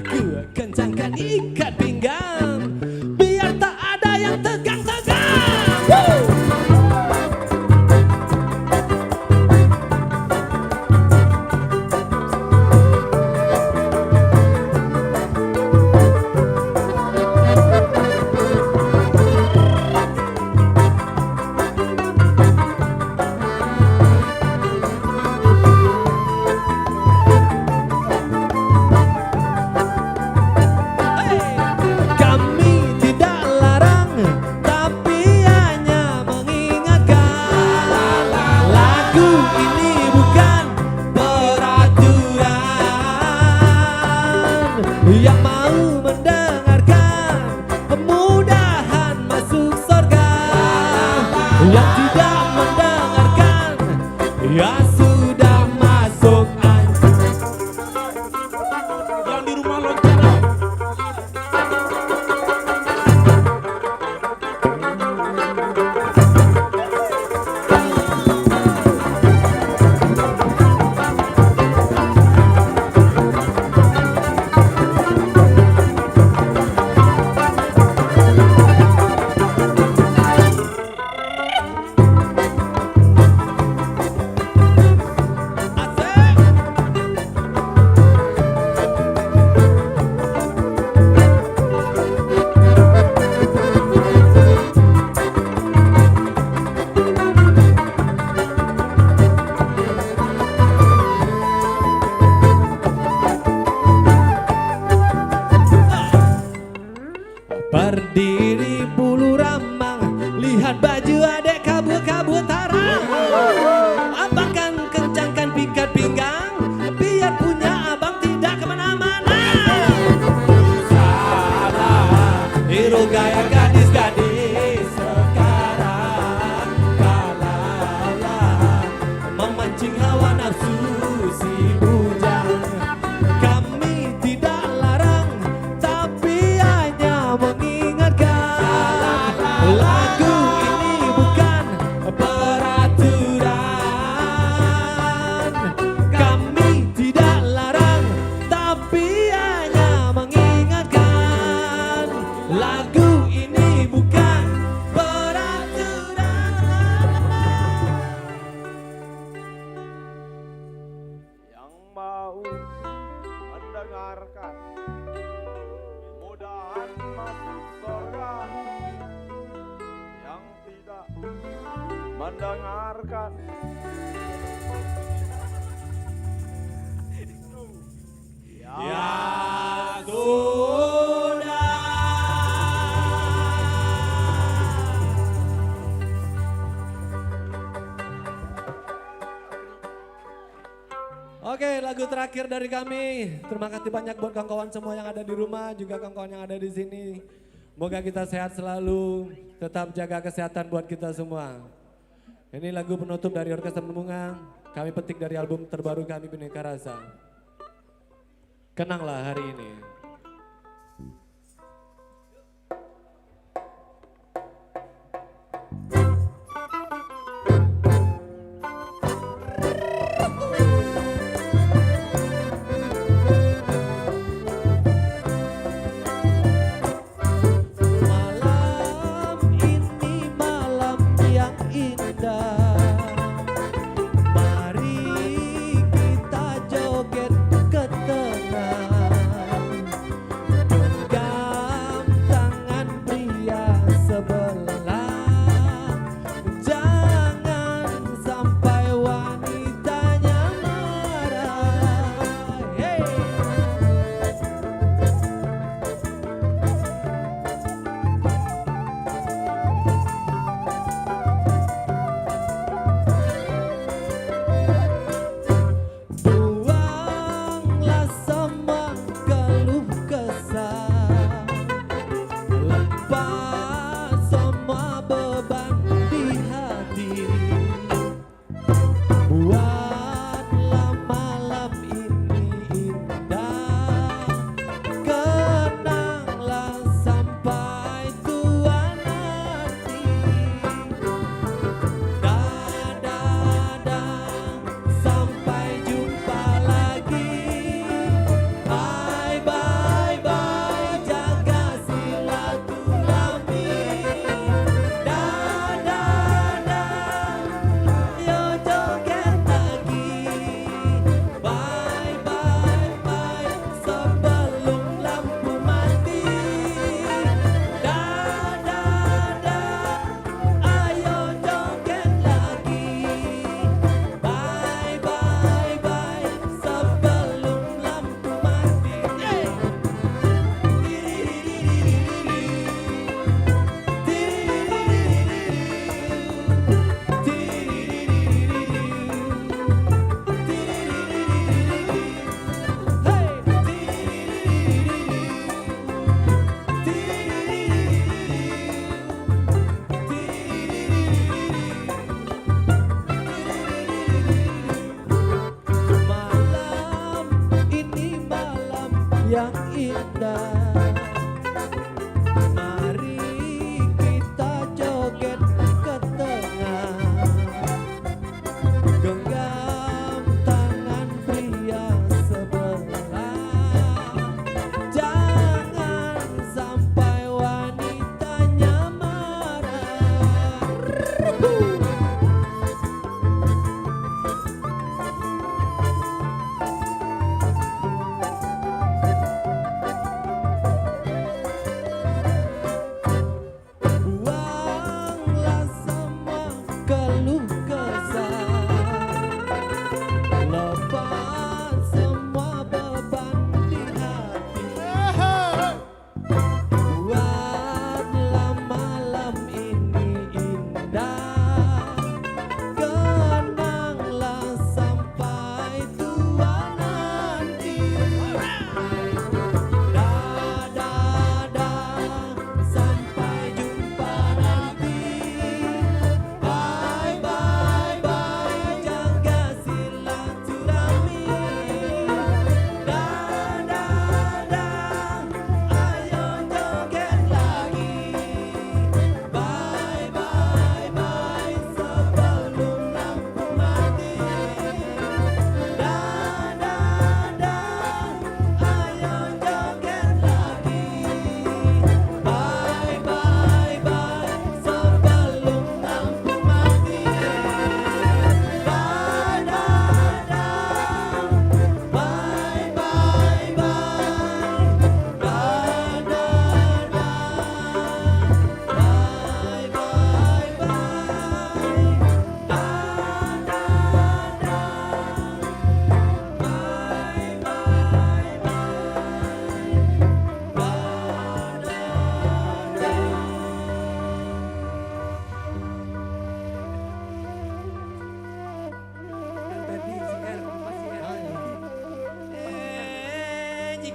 [SPEAKER 5] Aku kencangkan ikat pinggang, biar tak ada yang tegang-tegang. Berdiri bulu ramang, lihat baju adek kabut-kabut tarang. Abang kan kencangkan pikat pinggang, biar punya abang tidak kemana-mana. Salah, hero gaya gadis-gadis sekarang. Kalaulah memancing hawa nafsu si bujang.
[SPEAKER 8] mendengarkan.
[SPEAKER 4] Ya sudah. Oke, lagu terakhir dari kami. Terima kasih banyak buat kawan-kawan semua yang ada di rumah, juga kawan-kawan yang ada di sini. Semoga kita sehat selalu, tetap jaga kesehatan buat kita semua. Ini lagu penutup dari Orkestra Bunga, kami petik dari album terbaru kami, Bhinneka Rasa. Kenanglah hari ini.
[SPEAKER 7] Malam ini malam yang indah. Mari kita joget ketenangan.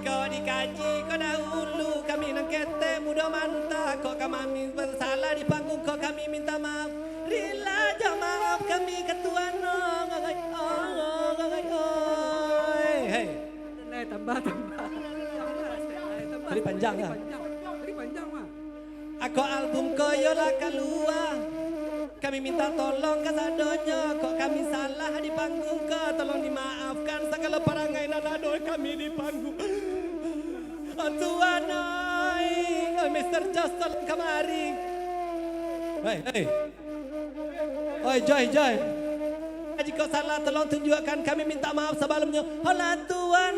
[SPEAKER 4] kau dikaji kau dahulu kami nang kete muda manta kau kami bersalah di panggung kau kami minta maaf rela aja maaf kami ketua nong hey
[SPEAKER 11] tambah
[SPEAKER 4] tadi panjang ya
[SPEAKER 11] tadi panjang mah
[SPEAKER 4] aku album koyo lah keluar kami minta tolong ke sadonya kok kami salah di panggung kau tolong dimaafkan segala perangai nanado kami di panggung Tuhan oi Mr. Joss tolong kemari hey oi Joy jika salah tolong tunjukkan kami minta maaf sebelumnya hola Tuhan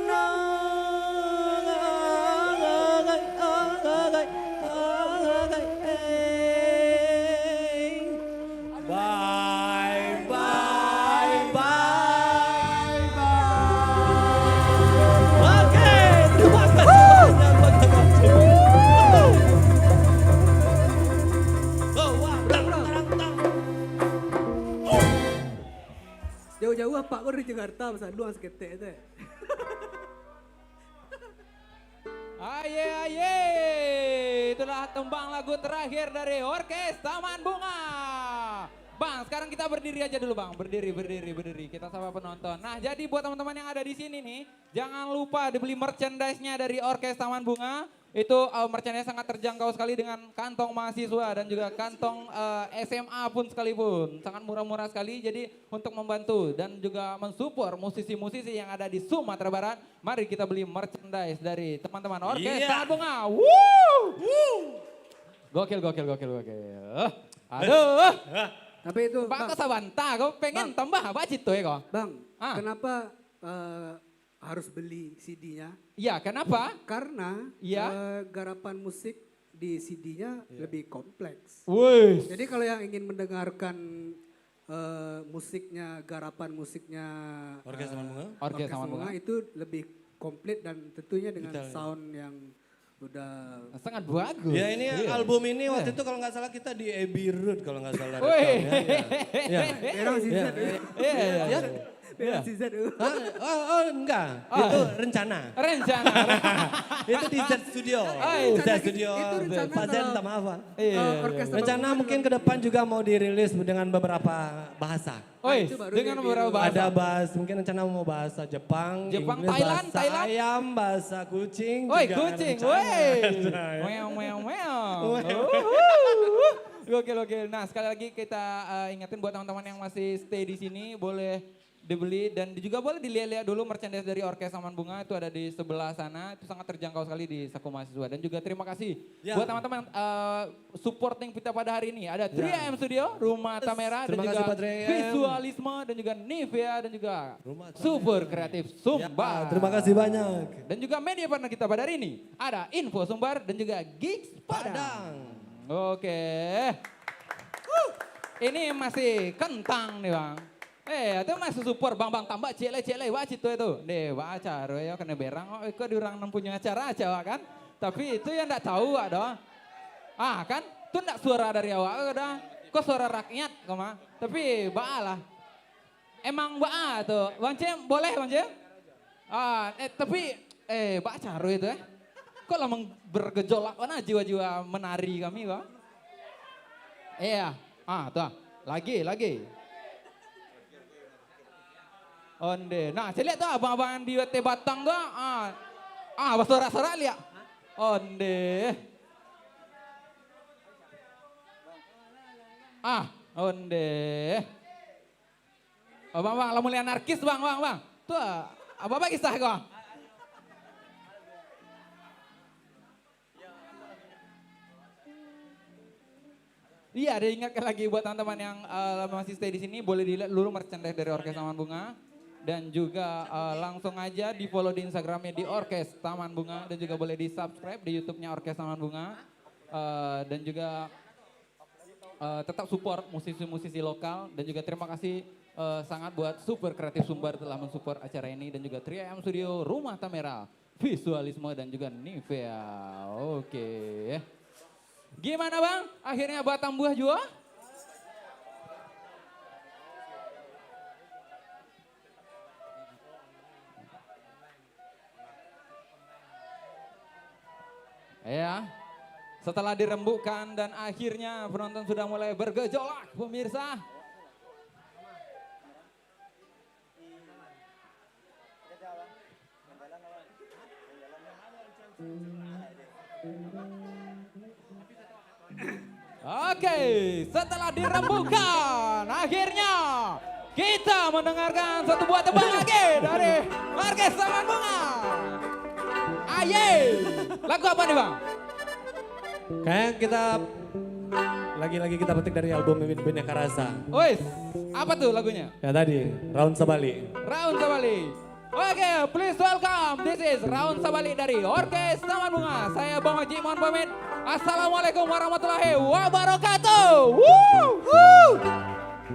[SPEAKER 11] jauh-jauh apa kau dari Jakarta masa doang seketek teh.
[SPEAKER 3] Aye, itulah tembang lagu terakhir dari Orkes Taman Bunga. Bang, sekarang kita berdiri aja dulu bang, berdiri. Kita sapa penonton. Nah, jadi buat teman-teman yang ada di sini nih, jangan lupa dibeli merchandise-nya dari Orkes Taman Bunga. Itu merchandise sangat terjangkau sekali dengan kantong mahasiswa dan juga kantong SMA pun sekalipun. Sangat murah-murah sekali, jadi untuk membantu dan juga mensupport musisi-musisi yang ada di Sumatera Barat, mari kita beli merchandise dari teman-teman Orkes Taman Bunga. Gokil. Aduh.
[SPEAKER 11] Tapi itu
[SPEAKER 3] Pak Kasabanta, kau pengen tambah apa itu ya kau?
[SPEAKER 11] Bang, kenapa harus beli CD-nya?
[SPEAKER 3] Iya, kenapa?
[SPEAKER 11] Karena garapan musik di CD-nya lebih kompleks.
[SPEAKER 3] Wih.
[SPEAKER 11] Jadi kalau yang ingin mendengarkan garapan musiknya
[SPEAKER 4] Orkes
[SPEAKER 11] Taman Bunga itu lebih komplit dan tentunya dengan sound yang udah
[SPEAKER 3] sangat bagus.
[SPEAKER 4] Ya ini album ini waktu itu kalau nggak salah kita di Abbey Road kalau nggak salah. Oh enggak, itu rencana. Itu di Z Studio. Fazen tak maaf. Rencana mungkin ke depan juga mau dirilis dengan beberapa bahasa.
[SPEAKER 3] Dengan beberapa bahasa.
[SPEAKER 4] Ada bahasa, mungkin rencana mau bahasa Jepang, Inggris,
[SPEAKER 3] Thailand,
[SPEAKER 4] bahasa ayam, bahasa kucing.
[SPEAKER 3] Kucing, Gokil. Nah sekali lagi kita ingetin buat teman-teman yang masih stay di sini boleh dibeli dan juga boleh dilihat-lihat dulu merchandise dari Orkes Taman Bunga itu ada di sebelah sana, itu sangat terjangkau sekali di Saku Mahasiswa. Dan juga terima kasih buat teman-teman supporting kita pada hari ini. Ada 3AM Studio, Rumah Tamera, dan juga Visualisme, dan juga Nivea, dan juga Super Kreatif Sumbar.
[SPEAKER 4] Terima kasih banyak.
[SPEAKER 3] Dan juga media partner kita pada hari ini, ada Info Sumbar dan juga Gigs Padang. Oke. Ini masih kentang nih bang. Itu masih support bang tambah cele wajib itu. Deh acara ya kena berang. Kok diorang punya acara aja kan. Tapi itu yang enggak tahu ada. Kan itu enggak suara dari awal ada. Kok suara rakyat koma. Tapi lah. Emang tuh. Bang Cem boleh Bang Cem? Tapi acara itu kok lama bergejolak mana jiwa-jiwa menari kami bang. Iya. Tuh. Lagi. Onde. Nah, saya lihat tuh abang-abang di WT Batang tuh. Bersorak-sorak lihat. Onde. Onde. Bang, lah mulai anarkis bang. Tuh, apa kisah kau? Iya, diingatkan lagi buat teman-teman yang masih stay di sini boleh dilihat dulu merchandise dari Orkes Taman Bunga. Dan juga langsung aja di follow di Instagramnya di Orkes Taman Bunga. Dan juga boleh di subscribe di YouTube-nya Orkes Taman Bunga. Dan juga tetap support musisi-musisi lokal. Dan juga terima kasih sangat buat Super Kreatif Sumbar telah mensupport acara ini. Dan juga 3AM Studio, Rumah Tamera, Visualisme, dan juga Nivea. Oke. Gimana bang? Akhirnya batang buah juga? Ya. Setelah dirembukkan dan akhirnya penonton sudah mulai bergejolak pemirsa. Oke, setelah dirembukan, akhirnya kita mendengarkan satu buah tebang lagi dari Orkes Taman Bunga. Aye, lagu apa nih Bang?
[SPEAKER 5] Kayak kita lagi-lagi kita petik dari album Bineka Rasa.
[SPEAKER 3] Wis, apa tuh lagunya?
[SPEAKER 5] Ya tadi, Raun Sabali.
[SPEAKER 3] Raun Sabali. Oke, please welcome. This is Raun Sabali dari Orkes Taman Bunga. Saya Bang Haji mohon pamit. Assalamualaikum warahmatullahi wabarakatuh. Woo!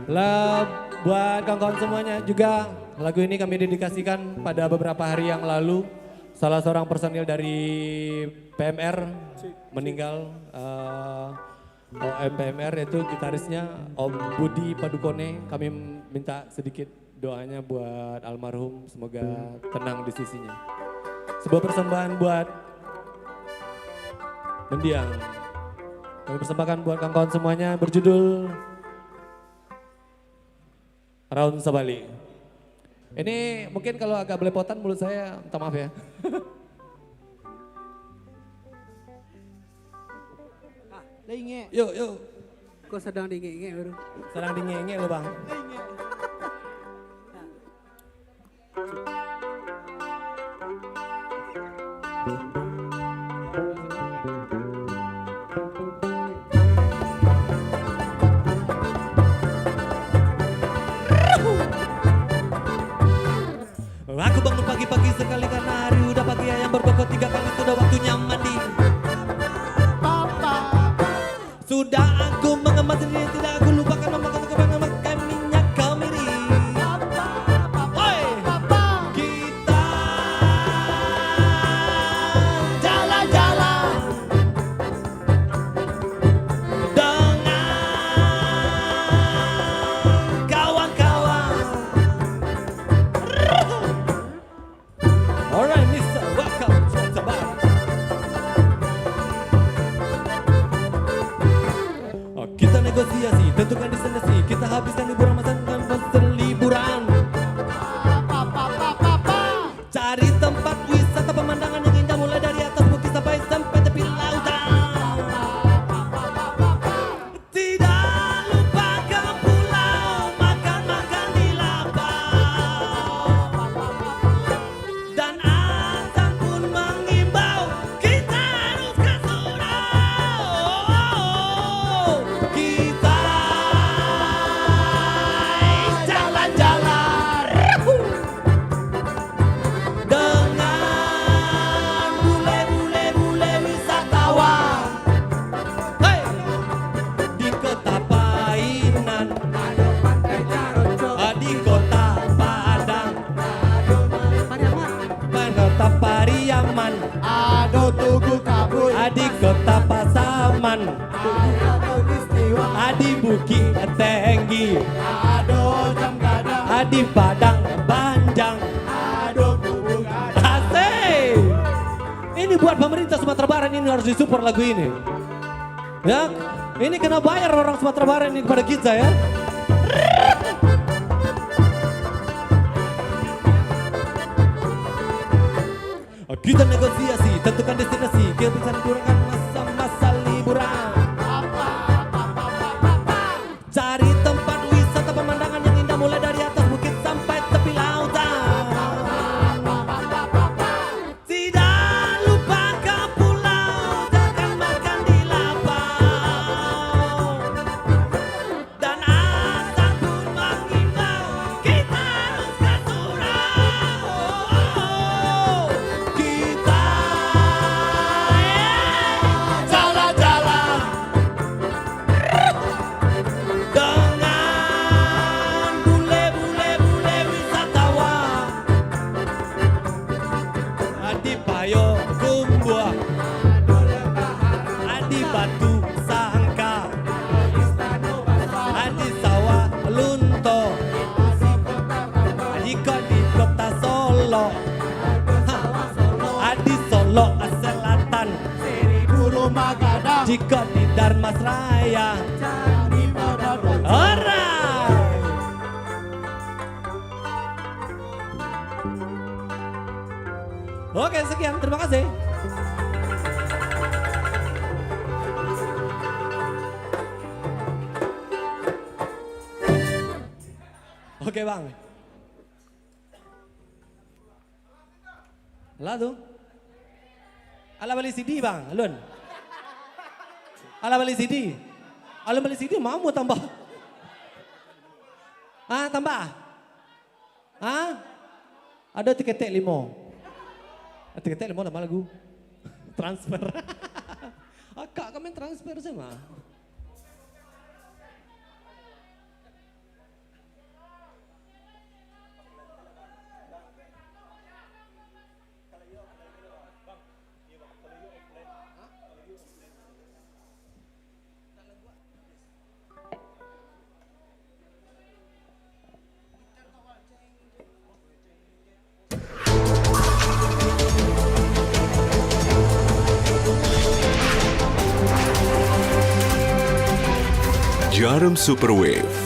[SPEAKER 5] Lah buat kawan-kawan semuanya juga lagu ini kami dedikasikan pada beberapa hari yang lalu. Salah seorang personil dari PMR meninggal. OM PMR yaitu gitarisnya Om Budi Padukone. Kami minta sedikit doanya buat almarhum, semoga tenang di sisinya. Sebuah persembahan buat mendiang. Kami persembahkan buat kawan-kawan semuanya berjudul Raun Sabali. Ini mungkin kalau agak belepotan mulut saya, minta maaf ya. Yuk.
[SPEAKER 11] Kok sedang dingin-dingin baru?
[SPEAKER 5] Sedang dingin-dingin lo Bang. Aku bangun pagi-pagi sekali karena hari udah pagi, ayam berbobot 3 kali sudah waktunya mandi. Sudah aku mengemas diri, tidak aku lupakan memakai minyak kemiri. Kita jalan-jalan dengan kawan-kawan. Alright, Mr. Welcome to Sabah. Kita negosiasi, tentukan destinasi, kita habiskan liburan masa dan liburan. Cari tempat wisata pemandangan yang indah mulai dari atas bukit sampai tepi lautan. Tidak lupakan pulau, makan-makan di lapang. Dan azan pun mengimbau, kita harus ke surau. Kita jalan-jalan dengan bule-bule wisatawan. Hey! Di kota Painan, di kota Padang, kota Pariaman, di kota Pasaman, di Bukit Tinggi, di Padang Panjang. Asik! Ini buat pemerintah Sumatera Barat, ini harus disupport lagu ini. Ya, ini kena bayar orang Sumatera Barat ini kepada kita ya. Kita negosiasi, tentukan destinasi, kita bisa liburkan masa-masa liburan. Cari tempat wisata pemandangan yang indah mulai dari atas bukit sampai tepi lautan. Tidak lupakan pulau, jangan makan di lapang. Dan azan pun mengimbau, kita harus ke surau. Kita Jika di Darmas Raya
[SPEAKER 7] Jadi pada bocor.
[SPEAKER 5] Alright. Oke, sekian. Terima kasih. Oke, Bang. Lah tuh. Ala beli CD, Bang. Alun. Ala beli CD. Ala beli CD mau tambah. Ah, tambah. Ah? Ada tiket 5. Tiket 5 nama lagu. Transfer. Akak kami transfer sama.
[SPEAKER 2] Jarum Super Wave.